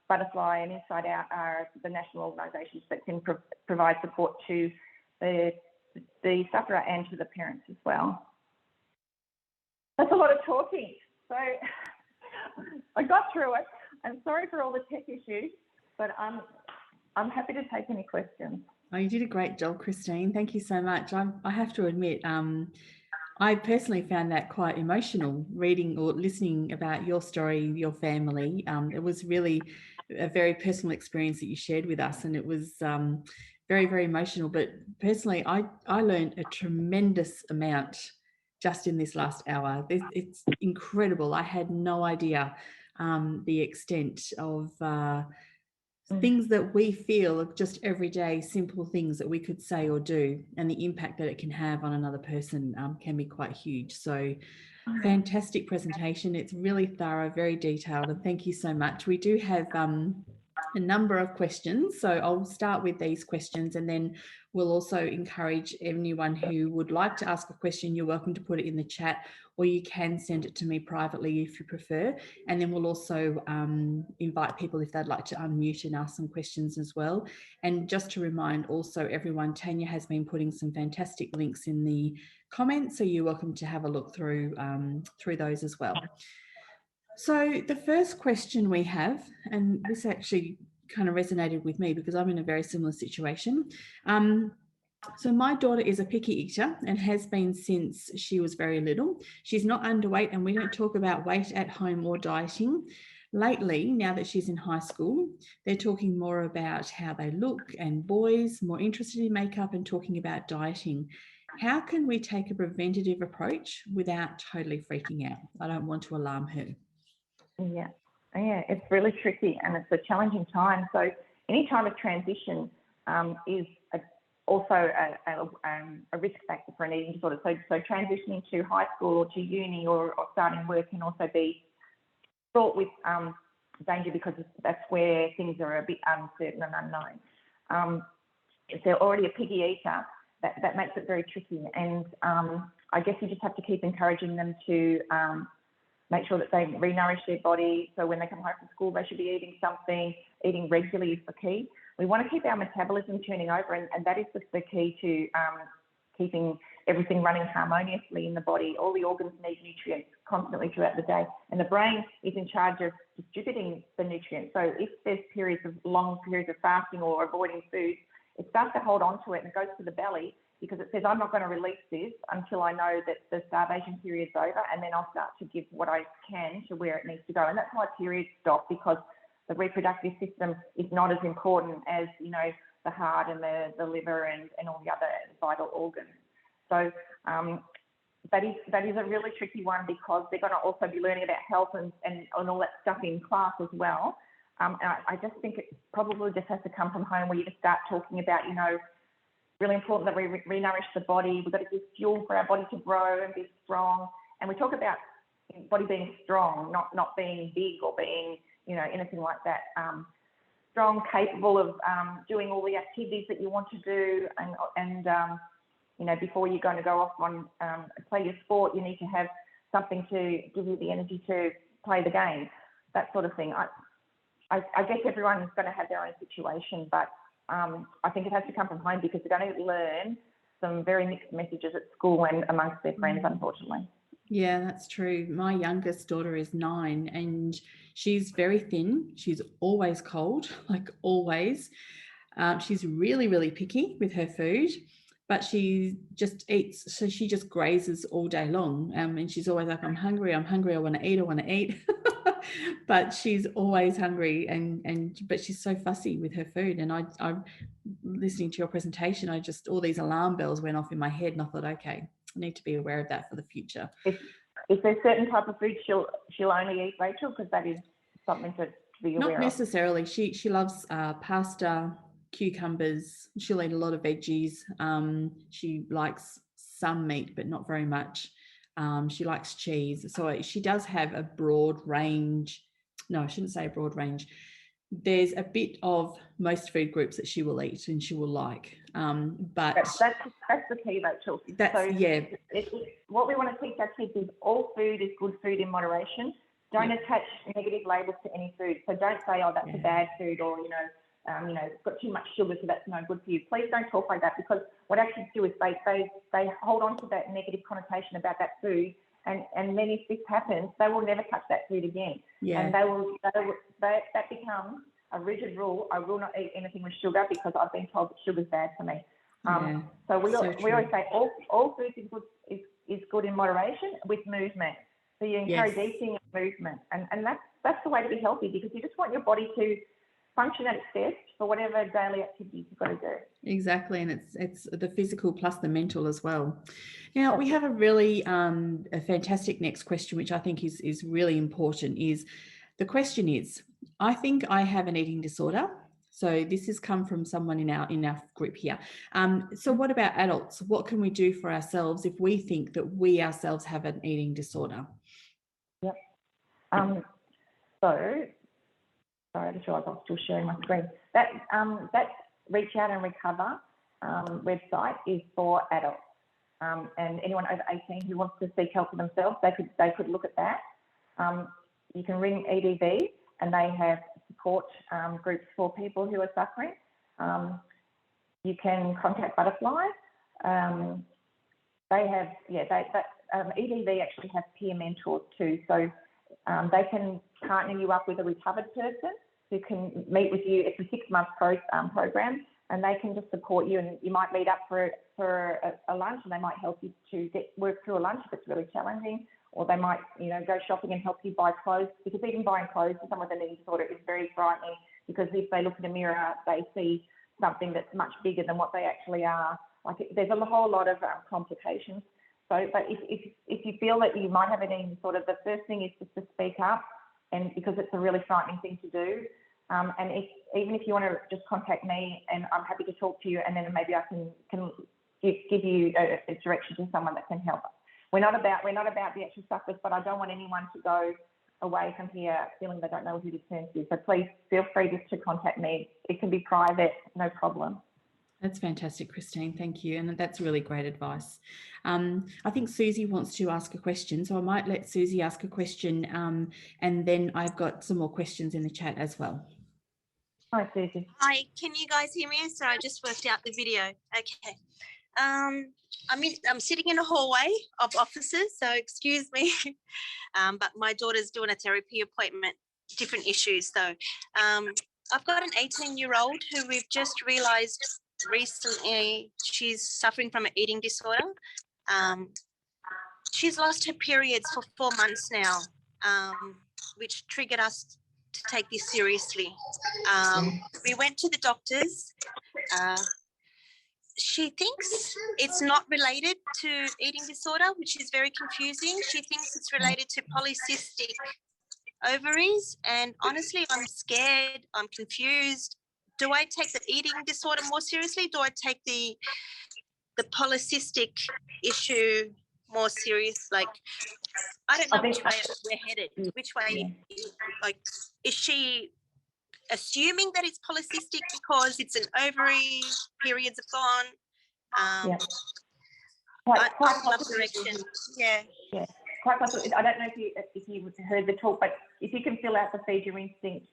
Butterfly and Inside Out are the national organisations that can provide support to the sufferer and to the parents as well. That's a lot of talking. So I got through it. I'm sorry for all the tech issues, but I'm happy to take any questions. Oh, you did a great job, Christine. Thank you so much. I have to admit, I personally found that quite emotional, reading or listening about your story, your family. It was really a very personal experience that you shared with us, and it was very, very emotional. But personally, I learned a tremendous amount just in this last hour. It's incredible. I had no idea the extent of things that we feel are just everyday simple things that we could say or do, and the impact that it can have on another person can be quite huge. So fantastic presentation. It's really thorough, very detailed, and thank you so much. We do have a number of questions, so I'll start with these questions, and then we'll also encourage anyone who would like to ask a question. You're welcome to put it in the chat, or you can send it to me privately if you prefer, and then we'll also invite people if they'd like to unmute and ask some questions as well. And just to remind also everyone, Tanya has been putting some fantastic links in the comments, so you're welcome to have a look through those as well. So the first question we have, and this actually kind of resonated with me because I'm in a very similar situation. So my daughter is a picky eater and has been since she was very little. She's not underweight, and we don't talk about weight at home or dieting. Lately, now that she's in high school, they're talking more about how they look, and boys more interested in makeup and talking about dieting. How can we take a preventative approach without totally freaking out? I don't want to alarm her. Yeah, it's really tricky and it's a challenging time. So any time of transition is also a risk factor for an eating disorder. So transitioning to high school or to uni or starting work can also be fraught with danger, because that's where things are a bit uncertain and unknown. If they're already a piggy eater, that makes it very tricky. And I guess you just have to keep encouraging them to make sure that they re-nourish their body. So when they come home from school, they should be eating something. Eating regularly is the key. We want to keep our metabolism turning over, and that is the key to keeping everything running harmoniously in the body. All the organs need nutrients constantly throughout the day, and the brain is in charge of distributing the nutrients. So if there's long periods of fasting or avoiding food, it starts to hold on to it and it goes to the belly, because it says, I'm not going to release this until I know that the starvation period's over, and then I'll start to give what I can to where it needs to go. And that's why periods stop, because the reproductive system is not as important as, you know, the heart and the liver and all the other vital organs. So that is a really tricky one, because they're going to also be learning about health and all that stuff in class as well. And I just think it probably just has to come from home, where you just start talking about, you know, really important that we re-nourish the body. We've got to give fuel for our body to grow and be strong. And we talk about body being strong, not being big or being, you know, anything like that. Strong, capable of doing all the activities that you want to do, and you know, before you're going to go off on play your sport, you need to have something to give you the energy to play the game, that sort of thing. I guess everyone's going to have their own situation, but I think it has to come from home, because they're going to learn some very mixed messages at school and amongst their friends, unfortunately. Yeah, that's true. My youngest daughter is 9 and she's very thin. She's always cold, like always. She's really, really picky with her food, but she just eats. So she just grazes all day long. And she's always like, I'm hungry, I want to eat. But she's always hungry, but she's so fussy with her food. And I'm listening to your presentation, all these alarm bells went off in my head, and I thought, okay, I need to be aware of that for the future. Is there a certain type of food she'll only eat, Rachel? Because that is something to be aware of. Not necessarily. She loves pasta, cucumbers. She'll eat a lot of veggies. She likes some meat, but not very much. She likes cheese. So she does have a broad range. No, I shouldn't say a broad range. There's a bit of most food groups that she will eat and she will like. But that's the key, Rachel. What we want to teach our kids is all food is good food in moderation. Don't attach negative labels to any food. So don't say, oh, that's a bad food, or it's got too much sugar, so that's no good for you. Please don't talk like that, because what our kids do is they hold on to that negative connotation about that food, and then if this happens, they will never touch that food again. Yeah. And that becomes a rigid rule. I will not eat anything with sugar because I've been told that sugar's bad for me. So we always say all food is good in moderation with movement. So you encourage eating and movement, and that's the way to be healthy, because you just want your body to function at its best for whatever daily activities you've got to do. Exactly, and it's the physical plus the mental as well. Now we have a really a fantastic next question, which I think is really important. The question is, I think I have an eating disorder. So this has come from someone in our group here. So what about adults? What can we do for ourselves if we think that we ourselves have an eating disorder? Yep. Sorry, I just realised I was still sharing my screen. That Reach Out and Recover website is for adults, and anyone over 18 who wants to seek help for themselves, they could look at that. You can ring EDV, and they have support groups for people who are suffering. You can contact Butterfly. EDV actually have peer mentors too, so they can partner you up with a recovered person who can meet with you. It's a 6-month program, and they can just support you, and you might meet up for a lunch, and they might help you to work through a lunch if it's really challenging, or they might go shopping and help you buy clothes, because even buying clothes for someone with an eating disorder is very frightening, because if they look in a mirror, they see something that's much bigger than what they actually are. There's a whole lot of complications. So, but if you feel that you might have an eating disorder, the first thing is just to speak up, and because it's a really frightening thing to do. And even if you want to just contact me, and I'm happy to talk to you, and then maybe I can give you a direction to someone that can help us. We're not about the actual sufferers, but I don't want anyone to go away from here feeling they don't know who to turn to. So please feel free just to contact me. It can be private, no problem. That's fantastic, Christine. Thank you. And that's really great advice. I think Susie wants to ask a question, so I might let Susie ask a question, and then I've got some more questions in the chat as well. Hi, Susie. Hi, can you guys hear me? So I just worked out the video. Okay. I'm sitting in a hallway of offices, so excuse me. But my daughter's doing a therapy appointment, different issues. So I've got an 18-year-old who we've just realised recently she's suffering from an eating disorder. She's lost her periods for 4 months now, which triggered us to take this seriously. We went to the doctors. She thinks it's not related to eating disorder, which is very confusing. She thinks it's related to polycystic ovaries. And honestly, I'm scared. I'm confused. Do I take the eating disorder more seriously? Do I take the polycystic issue more serious? Like, I don't know which way we're headed. Which way, like, is she assuming that it's polycystic because it's an ovary, periods have gone? Quite love direction. Yeah. Quite possibly. I don't know if you heard the talk, but if you can fill out the Feed Your Instinct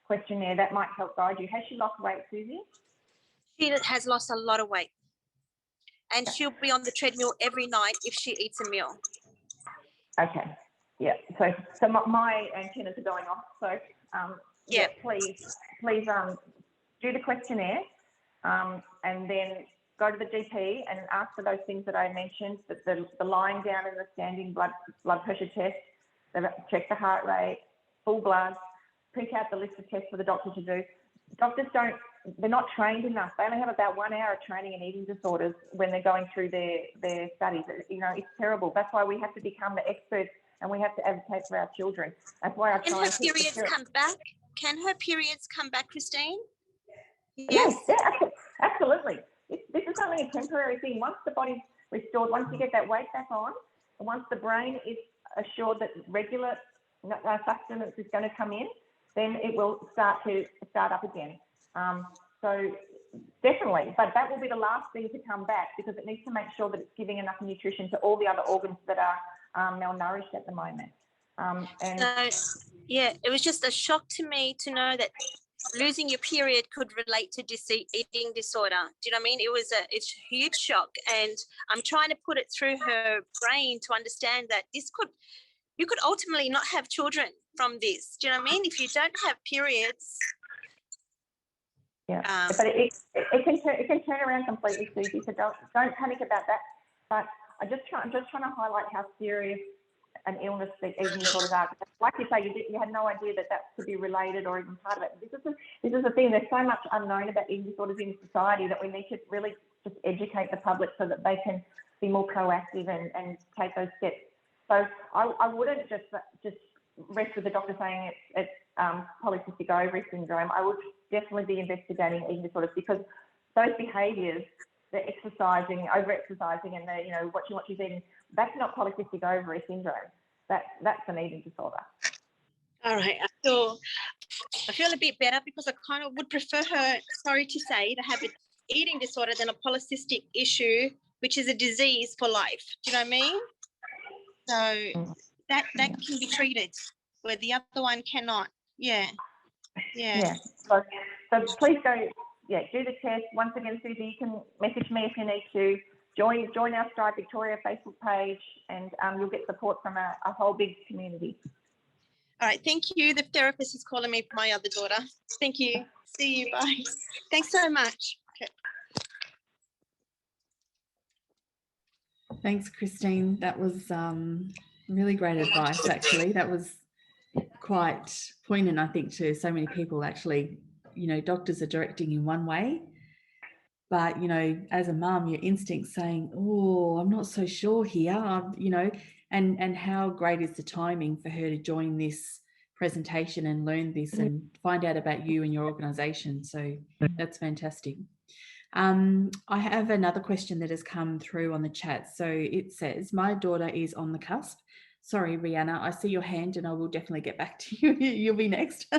questionnaire, that might help guide you. Has she lost weight, Susie? She has lost a lot of weight, and she'll be on the treadmill every night if she eats a meal. Okay. Yeah. So my antennas are going off. So please do the questionnaire, and then go to the GP and ask for those things that I mentioned, the lying down and the standing blood pressure test, check the heart rate, full blood, print out the list of tests for the doctor to do. Doctors they're not trained enough. They only have about 1 hour of training in eating disorders when they're going through their studies. You know, it's terrible. That's why we have to become the experts and we have to advocate for our children. That's why I try. Can her periods come back? Can her periods come back, Christine? Yes, yeah, absolutely. This is only a temporary thing. Once the body's restored, once you get that weight back on, and once the brain is assured that regular sustenance is going to come in, then it will start up again. So definitely, but that will be the last thing to come back because it needs to make sure that it's giving enough nutrition to all the other organs that are malnourished at the moment. It was just a shock to me to know that losing your period could relate to eating disorder. Do you know what I mean? It's a huge shock, and I'm trying to put it through her brain to understand that you could ultimately not have children from this. Do you know what I mean? If you don't have periods. Yeah, but it can turn around completely, Susie. So don't panic about that. But I'm just trying to highlight how serious an illness that eating disorders are. Like you say, you had no idea that could be related or even part of it. This is the thing. There's so much unknown about eating disorders in society that we need to really just educate the public so that they can be more proactive and take those steps. So I wouldn't just rest with the doctor saying it's polycystic ovary syndrome. I would definitely be investigating eating disorders because those behaviours, the exercising, over-exercising, and the watching what she's eating, that's not polycystic ovary syndrome. That's an eating disorder. All right. I feel a bit better because I kind of would prefer her, sorry to say, to have an eating disorder than a polycystic issue, which is a disease for life. Do you know what I mean? So that can be treated where the other one cannot. Yeah. So please go, do the test. Once again, Susie, you can message me if you need to. Join our Strive Victoria Facebook page, and you'll get support from a whole big community. All right, thank you. The therapist is calling me for my other daughter. Thank you. See you. Bye. Thanks so much. Okay. Thanks, Christine. That was really great advice, actually. That was quite poignant, I think, to so many people, actually. Doctors are directing in one way, but, as a mum, your instinct's saying, oh, I'm not so sure here, and how great is the timing for her to join this presentation and learn this and find out about you and your organisation. So that's fantastic. I have another question that has come through on the chat. So it says, my daughter is on the cusp. Sorry, Rihanna, I see your hand and I will definitely get back to you. You'll be next.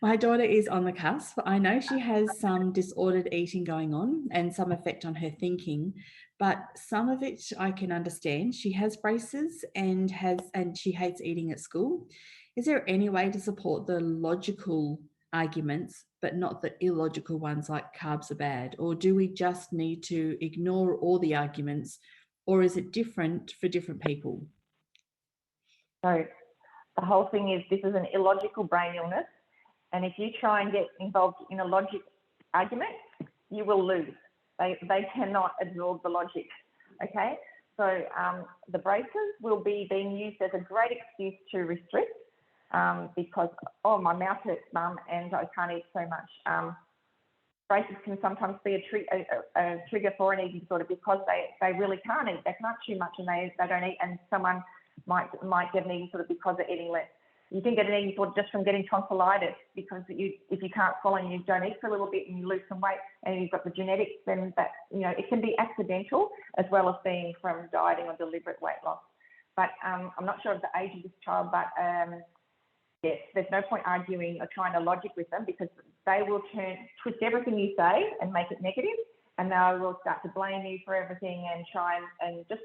My daughter is on the cusp. I know she has some disordered eating going on and some effect on her thinking, but some of it I can understand. She has braces and she hates eating at school. Is there any way to support the logical arguments, but not the illogical ones like carbs are bad? Or do we just need to ignore all the arguments, or is it different for different people? So the whole thing is, this is an illogical brain illness. And if you try and get involved in a logic argument, you will lose. They cannot absorb the logic, okay? So the braces will be being used as a great excuse to restrict because, oh, my mouth hurts, mum, and I can't eat so much. Braces can sometimes be a trigger for an eating disorder because they really can't eat. They can't chew much and they don't eat, and someone might get an eating disorder because they're eating less. You can get an eating disorder just from getting tonsillitis because if you can't swallow and you don't eat for a little bit and you lose some weight and you've got the genetics, then that, it can be accidental as well as being from dieting or deliberate weight loss. But I'm not sure of the age of this child, but yes, there's no point arguing or trying to logic with them because they will twist everything you say and make it negative, and they will start to blame you for everything and try and just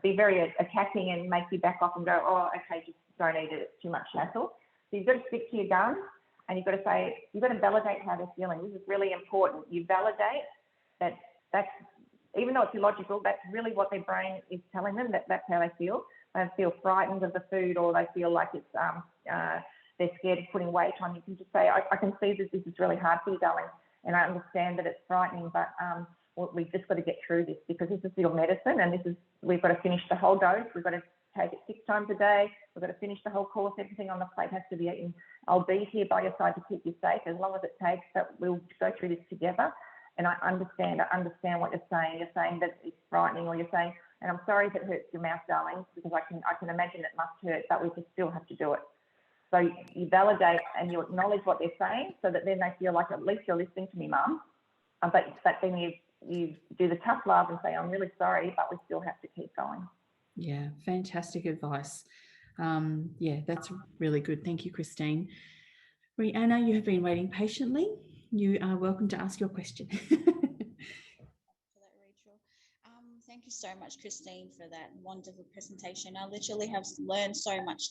be very attacking and make you back off and go, oh, okay, just don't eat it, it's too much hassle. So you've got to stick to your guns, and you've got to say, you've got to validate how they're feeling. This is really important. You validate that's, even though it's illogical, that's really what their brain is telling them, that's how they feel. They feel frightened of the food, or they feel like it's they're scared of putting weight on. You can just say, I can see that this is really hard for you, darling, and I understand that it's frightening, but we've just got to get through this because this is your medicine, and we've got to finish the whole dose. We've got to take it 6 times a day. We've got to finish the whole course. Everything on the plate has to be eaten. I'll be here by your side to keep you safe as long as it takes, but we'll go through this together. And I understand what you're saying. You're saying that it's frightening, or you're saying, and I'm sorry if it hurts your mouth, darling, because I can imagine it must hurt, but we just still have to do it. So you validate and you acknowledge what they're saying, so that then they feel like at least you're listening to me, mum. But then you do the tough love and say, I'm really sorry, but we still have to keep going. Yeah, fantastic advice. Yeah, that's really good. Thank you, Christine. Rihanna, you have been waiting patiently. You are welcome to ask your question. Rachel. Thank you so much, Christine, for that wonderful presentation. I literally have learned so much.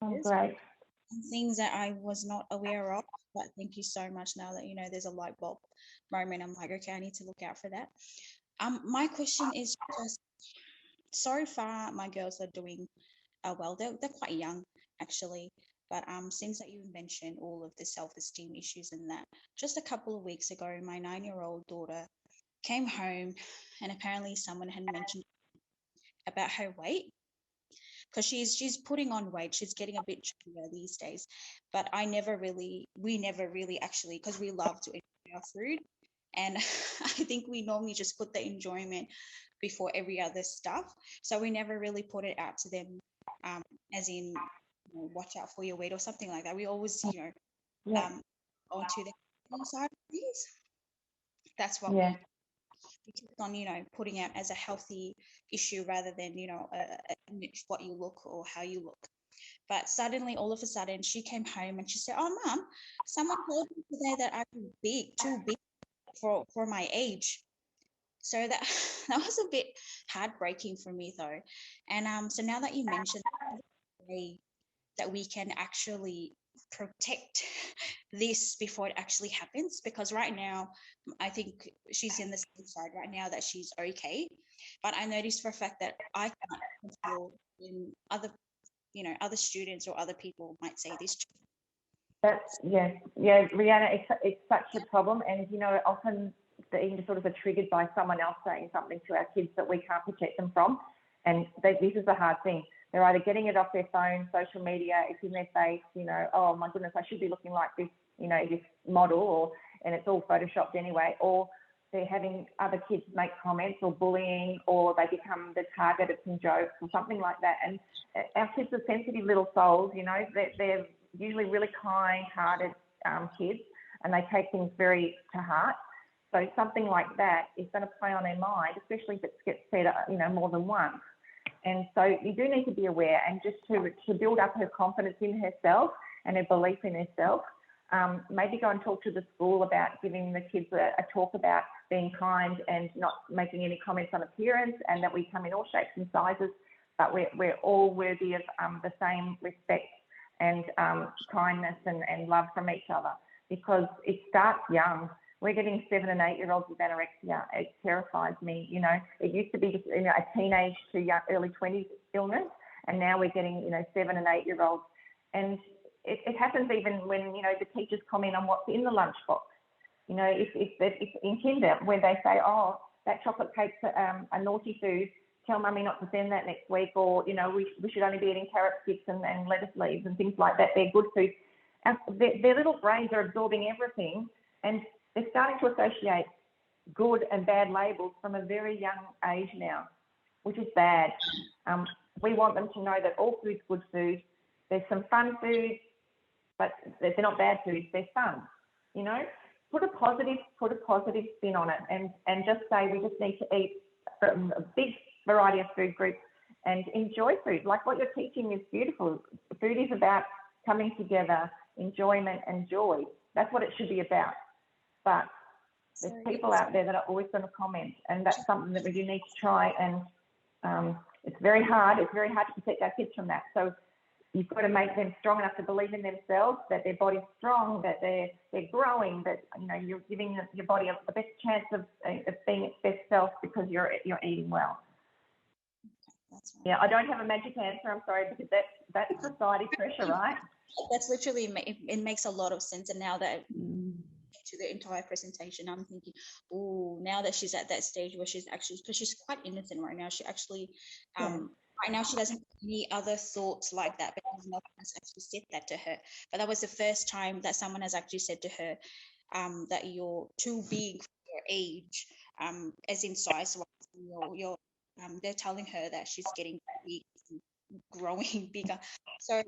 Oh, great. Things that I was not aware of, but thank you so much. Now that there's a light bulb moment, I'm like, okay, I need to look out for that. My question is just, so far my girls are doing well. They're quite young actually, but since that you've mentioned all of the self-esteem issues and that, just a couple of weeks ago, my 9-year-old daughter came home, and apparently someone had mentioned about her weight, because she's putting on weight. She's getting a bit chubbier these days, but we never really actually, because we love to enjoy our food, and I think we normally just put the enjoyment before every other stuff, so we never really put it out to them, as in, watch out for your weight or something like that. We always onto the side of things. That's what we keep on, putting out as a healthy issue, rather than, what you look or how you look. But suddenly, all of a sudden, she came home and she said, oh, Mum, someone told me today that I'm too big for my age. So that was a bit heartbreaking for me, though. And so now that you mentioned that we can actually protect this before it actually happens, because right now I think she's in the safe side right now, that she's okay, but I noticed for a fact that I can't control when other students or other people might say this. Rihanna, it's such a problem, and often the eating disorders are triggered by someone else saying something to our kids that we can't protect them from, and this is the hard thing. They're either getting it off their phone, social media, it's in their face, oh my goodness, I should be looking like this, this model, and it's all photoshopped anyway, or they're having other kids make comments or bullying, or they become the target of some jokes or something like that. And our kids are sensitive little souls, they're usually really kind-hearted kids, and they take things very to heart. So something like that is going to play on their mind, especially if it gets said, more than once. And so you do need to be aware, and just to build up her confidence in herself and her belief in herself, maybe go and talk to the school about giving the kids a talk about being kind and not making any comments on appearance, and that we come in all shapes and sizes, but we're all worthy of the same respect and kindness and love from each other, because it starts young. We're getting 7 and 8 year olds with anorexia. It terrifies me. You know, it used to be just, you know, a teenage to young, early 20s illness, and now we're getting, you know, 7 and 8 year olds. And it happens even when, you know, the teachers comment on what's in the lunchbox. You know, if in kinder, where they say, oh, that chocolate cake's a naughty food, tell mummy not to send that next week, or, you know, we should only be eating carrot sticks and lettuce leaves and things like that. They're good foods. And their little brains are absorbing everything, and they're starting to associate good and bad labels from a very young age now, which is bad. We want them to know that all food's good food. There's some fun foods, but they're not bad foods, they're fun. You know, put a positive spin on it, and just say we just need to eat from a big variety of food groups and enjoy food. Like what you're teaching is beautiful. Food is about coming together, enjoyment and joy. That's what it should be about. But there's people out there that are always going to comment, and that's something that we do need to try. And it's very hard. It's very hard to protect our kids from that. So you've got to make them strong enough to believe in themselves, that their body's strong, that they're growing, that, you know, you're giving your body the best chance of being its best self because you're eating well. That's right. Yeah, I don't have a magic answer. I'm sorry, because that's society pressure, right? That's literally, it makes a lot of sense. And now that to the entire presentation, I'm thinking, oh, now that she's at that stage where she's actually, because she's quite innocent right now, she actually right now she doesn't have any other thoughts like that, because no one has actually said that to her. But that was the first time that someone has actually said to her that you're too big for your age, as in size. You're they're telling her that she's getting big, growing bigger. So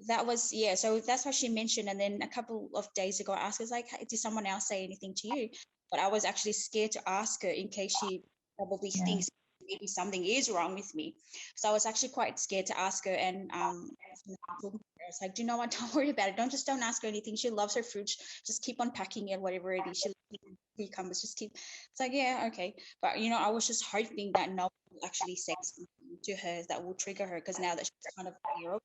that was, yeah, so that's what she mentioned. And then a couple of days ago I asked her, like, did someone else say anything to you? But I was actually scared to ask her in case she probably thinks maybe something is wrong with me. So I was actually quite scared to ask her. And I was like, do you know what, don't worry about it, don't ask her anything. She loves her fruit, just keep on packing it, whatever it is. She loves cucumbers, just keep. It's like, yeah, okay. But, you know, I was just hoping that no one will actually say something to her that will trigger her, because now that she's kind of a hero.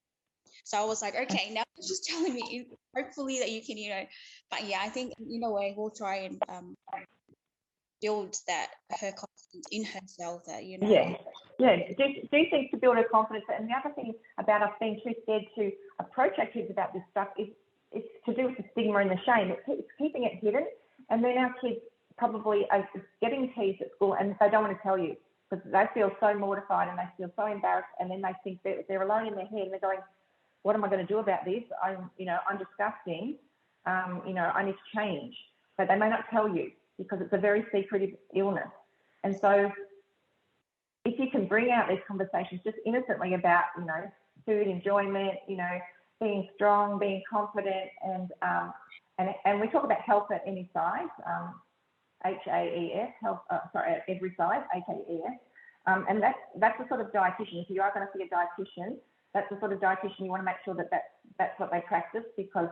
So I was like, okay, now she's telling me, hopefully that you can, you know. But yeah, I think in a way we'll try and build that, her confidence in herself, that, you know. Yeah. Do things to build her confidence. And the other thing about us being too scared to approach our kids about this stuff is it's to do with the stigma and the shame. It's keeping it hidden, and then our kids probably are getting teased at school and they don't want to tell you, because they feel so mortified and they feel so embarrassed, and then they think they're alone in their head and they're going, what am I going to do about this? I'm disgusting. I need to change. But they may not tell you because it's a very secretive illness. And so if you can bring out these conversations just innocently about, food, enjoyment, being strong, being confident, and we talk about health at any size, HAES, health, at every size, HAES. And that's the sort of dietitian. If you are going to see a dietitian, that's the sort of dietitian you want to make sure that's what they practice, because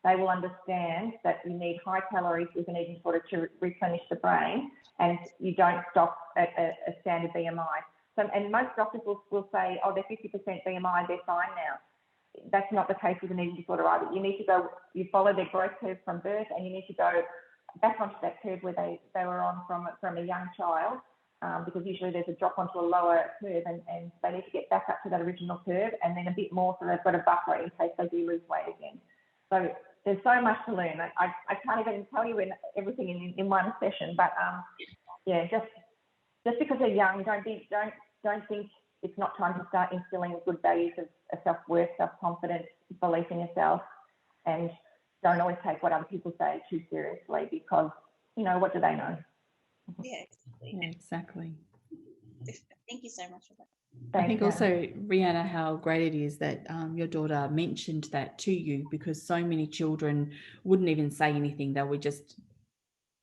they will understand that you need high calories with an eating disorder to replenish the brain, and you don't stop at a standard BMI. So, and most doctors will say, oh, they're 50% BMI, they're fine now. That's not the case with an eating disorder either. You need to go, you follow their growth curve from birth, and you need to go back onto that curve where they were on from a young child, because usually there's a drop onto a lower curve, and they need to get back up to that original curve, and then a bit more so they've got a buffer in case they do lose weight again. So there's so much to learn. I can't even tell you everything in one session, but just because they're young, don't think it's not time to start instilling good values of self-worth, self-confidence, belief in yourself, and don't always take what other people say too seriously, because, what do they know? Yeah, exactly. Thank you so much for that. I think also, Rihanna, how great it is that your daughter mentioned that to you, because so many children wouldn't even say anything. They would just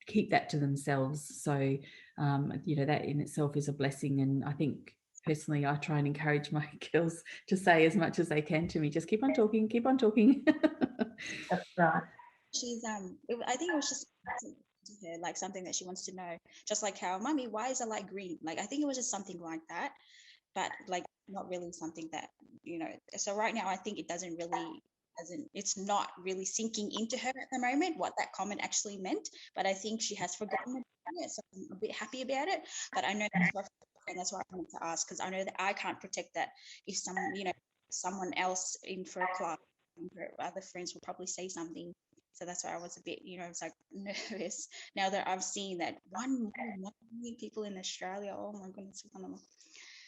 keep that to themselves. So, that in itself is a blessing. And I think personally, I try and encourage my girls to say as much as they can to me. Just keep on talking, keep on talking. That's right. She's, I think it was just to her, like something that she wants to know, just like how, Mummy, why is the light green? Like, I think it was just something like that. But like not really something that, so right now I think it's not really sinking into her at the moment what that comment actually meant, but I think she has forgotten about it, so I'm a bit happy about it. But I know that's what, and that's why I wanted to ask, because I know that I can't protect that. If someone else in for a class, her other friends will probably say something. So that's why I was a bit, it's like nervous now that I've seen that 1 million people in Australia. Oh my goodness.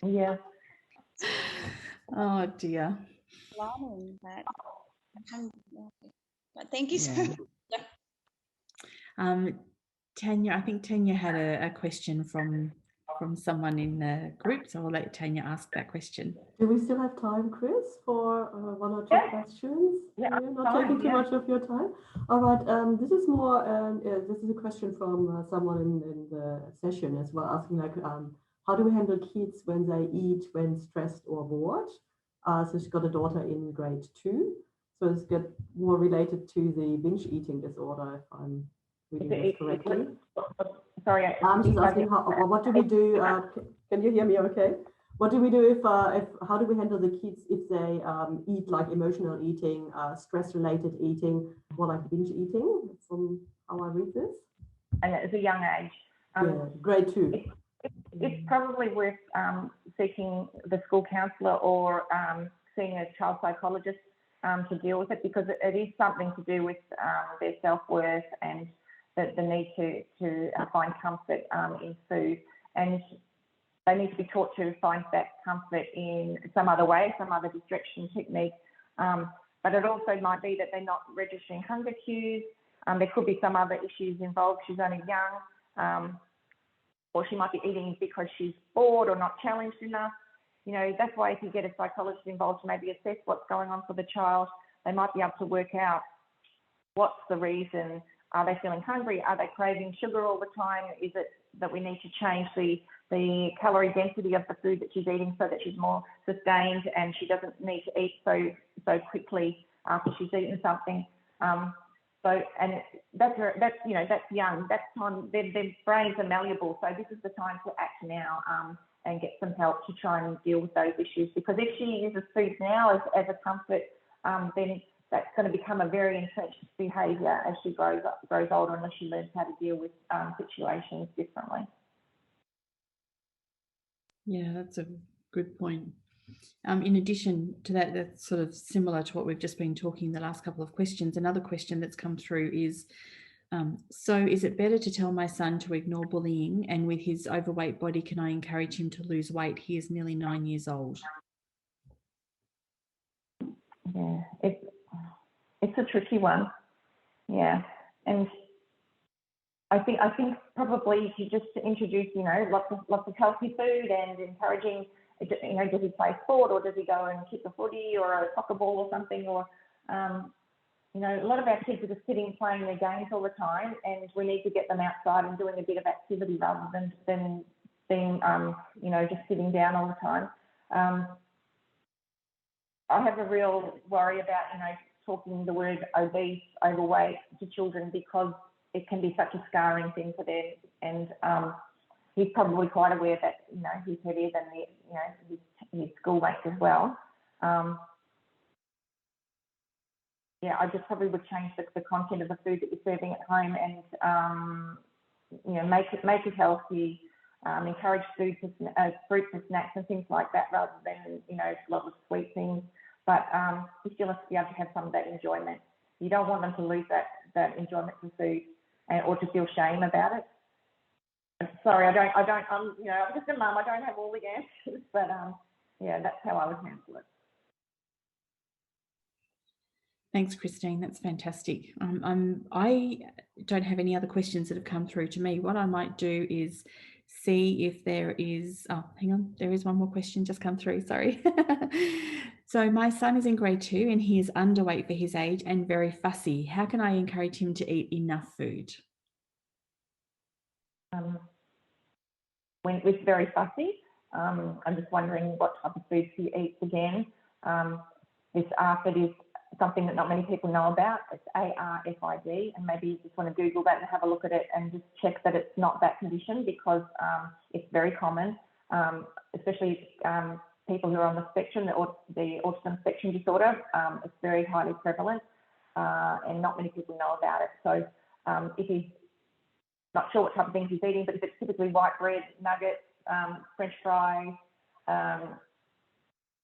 Yeah. Oh dear. Alarming, but thank you so Yeah. much. Tanya, I think Tanya had a question from someone in the group, so I'll let Tanya ask that question. Do we still have time, Chris, for 1 or 2 questions? Yeah, not taking too much of your time. All right. This is more. This is a question from someone in the session as well, asking like, how do we handle kids when they eat when stressed or bored? So she's got a daughter in grade 2, so it's get more related to the binge eating disorder, if I'm reading this correctly. Sorry. She's asking, what do we do? Can you hear me okay? What do we do if how do we handle the kids if they eat like emotional eating, stress-related eating, or like binge eating, from how I read this? And at a young age. Yeah, grade 2. It's probably worth seeking the school counsellor or seeing a child psychologist to deal with it, because it is something to do with their self-worth and the need to find comfort in food, and they need to be taught to find that comfort in some other way, some other distraction technique. But it also might be that they're not registering hunger cues. There could be some other issues involved. She's only young, or she might be eating because she's bored or not challenged enough. That's why if you get a psychologist involved to maybe assess what's going on for the child, they might be able to work out what's the reason. Are they feeling hungry? Are they craving sugar all the time? Is it that we need to change the calorie density of the food that she's eating so that she's more sustained and she doesn't need to eat so quickly after she's eaten something? And that's young. That's time. Their brains are malleable. So this is the time to act now and get some help to try and deal with those issues. Because if she uses food now as a comfort, then that's going to become a very entrenched behaviour as she grows older, unless she learns how to deal with situations differently. Yeah, that's a good point. In addition to that, that's sort of similar to what we've just been talking the last couple of questions. Another question that's come through is, so is it better to tell my son to ignore bullying, and with his overweight body, can I encourage him to lose weight? He is nearly 9 years old. Yeah, it's a tricky one. Yeah, and I think probably if you just introduce, lots of healthy food and encouraging, does he play sport, or does he go and kick a footy or a soccer ball or something, or a lot of our kids are just sitting playing their games all the time, and we need to get them outside and doing a bit of activity rather than being just sitting down all the time. I have a real worry about talking the word obese, overweight to children, because it can be such a scarring thing for them, and he's probably quite aware that he's heavier than his schoolmates as well. Yeah, I just probably would change the content of the food that you're serving at home, and make it healthy. Encourage fruits and snacks and things like that, rather than a lot of sweet things. But you still have to be able to have some of that enjoyment. You don't want them to lose that enjoyment for food, or to feel shame about it. Sorry, I'm just a mum. I don't have all the answers, but that's how I would handle it. Thanks, Christine. That's fantastic. I don't have any other questions that have come through to me. What I might do is see if there is, hang on, there is one more question just come through, sorry. So my son is in grade 2 and he is underweight for his age and very fussy. How can I encourage him to eat enough food? When it's very fussy, I'm just wondering what type of foods he eats again. This ARFID is something that not many people know about. It's ARFID, and maybe you just want to Google that and have a look at it and just check that it's not that condition, because it's very common, especially people who are on the spectrum, the autism spectrum disorder. It's very highly prevalent, and not many people know about it. So if he's not sure what type of things he's eating, but if it's typically white bread, nuggets, French fries,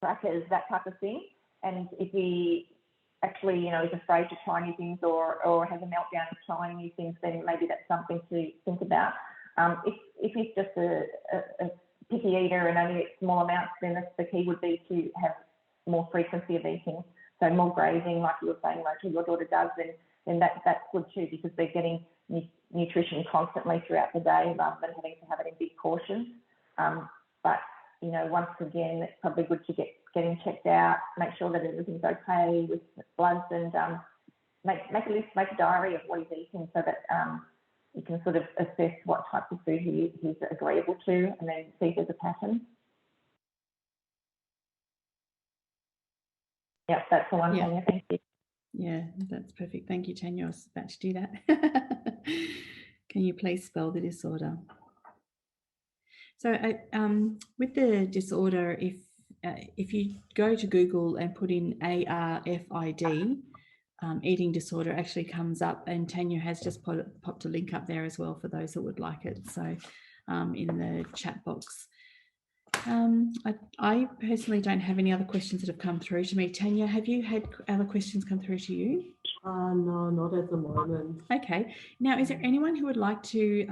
crackers, that type of thing, and if he actually, you know, is afraid to try new things or has a meltdown of trying new things, then maybe that's something to think about. If he's just a picky eater and only eats small amounts, then the key would be to have more frequency of eating. So more grazing, like you were saying, Rachel, your daughter does, then that's good too, because they're getting nutrition constantly throughout the day rather than having to have it in big portions. But, you know, once again, it's probably good to get him checked out, make sure that everything's okay with bloods, and make a list, make a diary of what he's eating, so that you can sort of assess what types of food he's agreeable to, and then see if there's a pattern. Yep, that's the one, Yeah. Tanya, thank you. Yeah, that's perfect. Thank you, Tanya. I was about to do that. Can you please spell the disorder? So with the disorder, if you go to Google and put in ARFID, eating disorder actually comes up, and Tanya has just popped a link up there as well for those that would like it. So in the chat box. I personally don't have any other questions that have come through to me. Tanya, have you had other questions come through to you? No, not at the moment. Okay. Now, is there anyone who would like to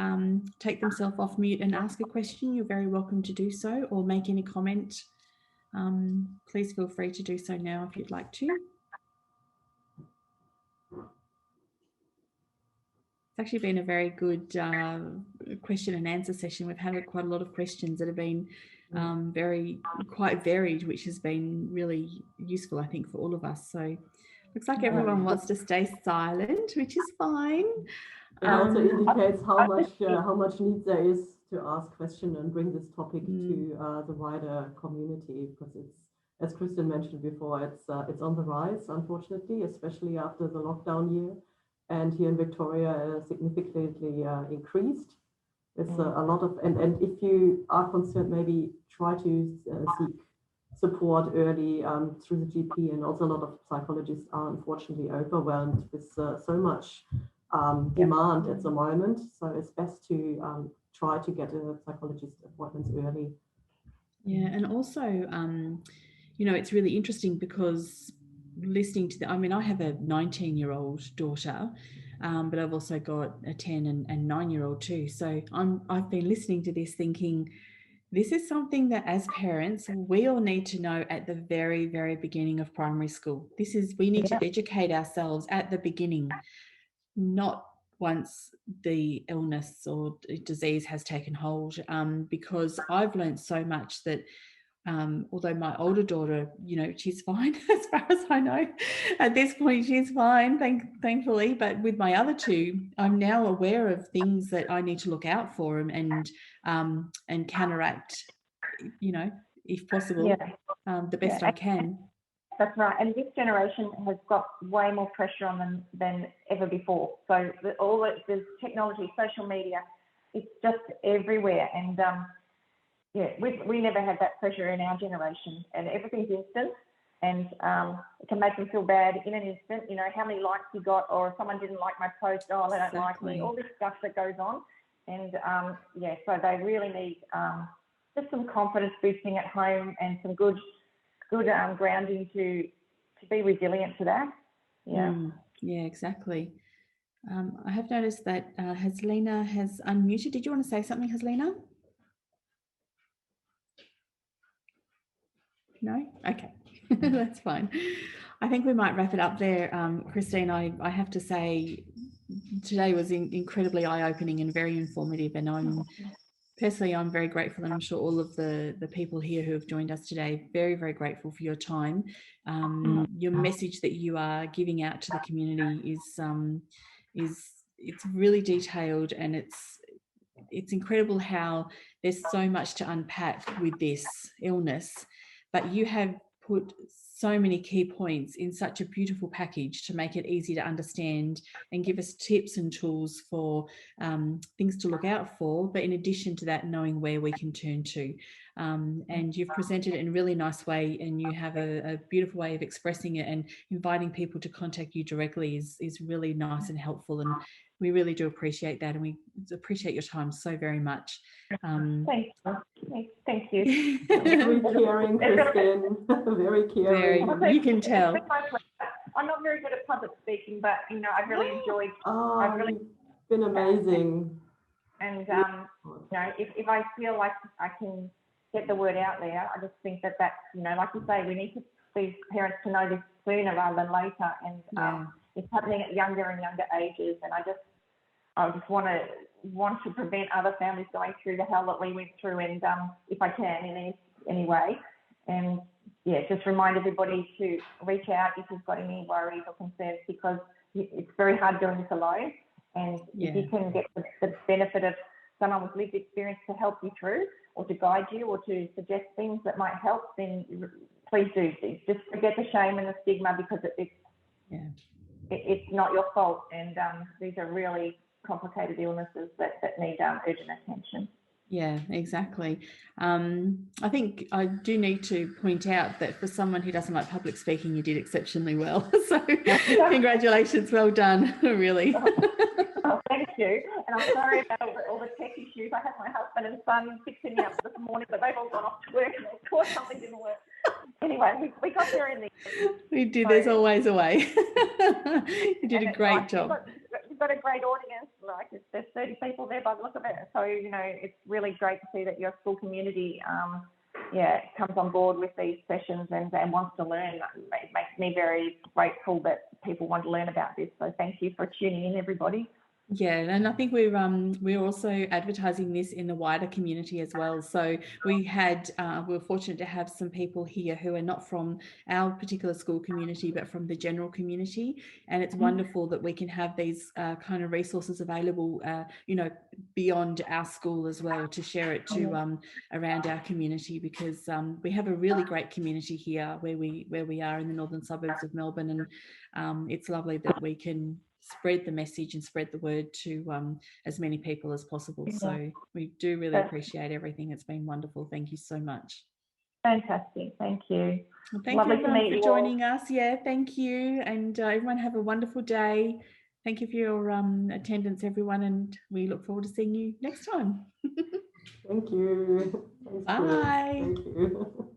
take themselves off mute and ask a question? You're very welcome to do so, or make any comment. Please feel free to do so now if you'd like to. It's actually been a very good question and answer session. We've had quite a lot of questions that have been quite varied, which has been really useful, I think, for all of us. So looks like everyone wants to stay silent, which is fine. It also indicates how much need there is to ask questions and bring this topic to the wider community, because it's, as Kristen mentioned before, it's on the rise, unfortunately, especially after the lockdown year. And here in Victoria, significantly increased. It's a lot of, and if you are concerned, maybe try to seek support early through the GP, and also a lot of psychologists are unfortunately overwhelmed with so much demand at the moment. So it's best to try to get a psychologist appointments early. Yeah, and also, you know, it's really interesting because listening to I mean, I have a 19-year-old daughter, but I've also got a 10 and 9-year-old too. So I've been listening to this thinking, this is something that as parents, we all need to know at the very, very beginning of primary school. We need to educate ourselves at the beginning, not once the illness or disease has taken hold, because I've learned so much that although my older daughter, you know, she's fine as far as I know. At this point, she's fine, thankfully. But with my other two, I'm now aware of things that I need to look out for and counteract, you know, if possible, the best I can. That's right. And this generation has got way more pressure on them than ever before. So there's technology, social media, it's just everywhere. And we never had that pressure in our generation, and everything's instant, and it can make them feel bad in an instant. You know, how many likes you got, or if someone didn't like my post, oh, they don't like me, all this stuff that goes on. And so they really need just some confidence boosting at home and some good grounding to be resilient to that. Yeah, exactly. I have noticed that Haslina has unmuted. Did you want to say something, Haslina? No? Okay, that's fine. I think we might wrap it up there. Christine, I have to say today was incredibly eye-opening and very informative, and I'm very grateful, and I'm sure all of the people here who have joined us today, very, very grateful for your time. Your message that you are giving out to the community it's really detailed, and it's incredible how there's so much to unpack with this illness. But you have put so many key points in such a beautiful package to make it easy to understand and give us tips and tools for things to look out for. But in addition to that, knowing where we can turn to. and you've presented it in a really nice way, and you have a beautiful way of expressing it, and inviting people to contact you directly is really nice and helpful, and we really do appreciate that, and we appreciate your time so very much. Thank you. Very caring, Christine. Very caring. You can tell. I'm not very good at public speaking, but you know, I've really enjoyed. Oh, I've really you've been amazing. And you know, if I feel like I can get the word out there, I just think that that's, you know, like you say, we need these parents to know this sooner rather than later, and it's happening at younger and younger ages, and I just want to prevent other families going through the hell that we went through, and if I can in any way, and yeah, just remind everybody to reach out if you've got any worries or concerns, because it's very hard doing this alone. And if you can get the benefit of someone with lived experience to help you through, or to guide you, or to suggest things that might help, then please do. Just forget the shame and the stigma, because it's not your fault. And these are really complicated illnesses that need urgent attention. Yeah, exactly. I think I do need to point out that for someone who doesn't like public speaking, you did exceptionally well. So congratulations, well done, really. Oh, thank you. And I'm sorry about all the tech issues. I had my husband and son fixing me up this morning, but they've all gone off to work, and of course something didn't work. Anyway, we got there in the end. We did. So, there's always a way. You did a great job. You've got a great audience. Like, there's 30 people there by the look of it. So, you know, it's really great to see that your school community, comes on board with these sessions and wants to learn. It makes me very grateful that people want to learn about this. So thank you for tuning in, everybody. Yeah, and I think we're also advertising this in the wider community as well. So we were fortunate to have some people here who are not from our particular school community, but from the general community, and it's wonderful that we can have these kind of resources available, you know, beyond our school as well, to share it to around our community, because we have a really great community here where we are in the northern suburbs of Melbourne, and it's lovely that we can spread the message and spread the word to as many people as possible. So we do really appreciate everything. It's been wonderful. Thank you so much. Fantastic. Thank you. Well, thank you everyone for joining us. Yeah, thank you. And everyone have a wonderful day. Thank you for your attendance, everyone. And we look forward to seeing you next time. Thank you. Bye. Thank you.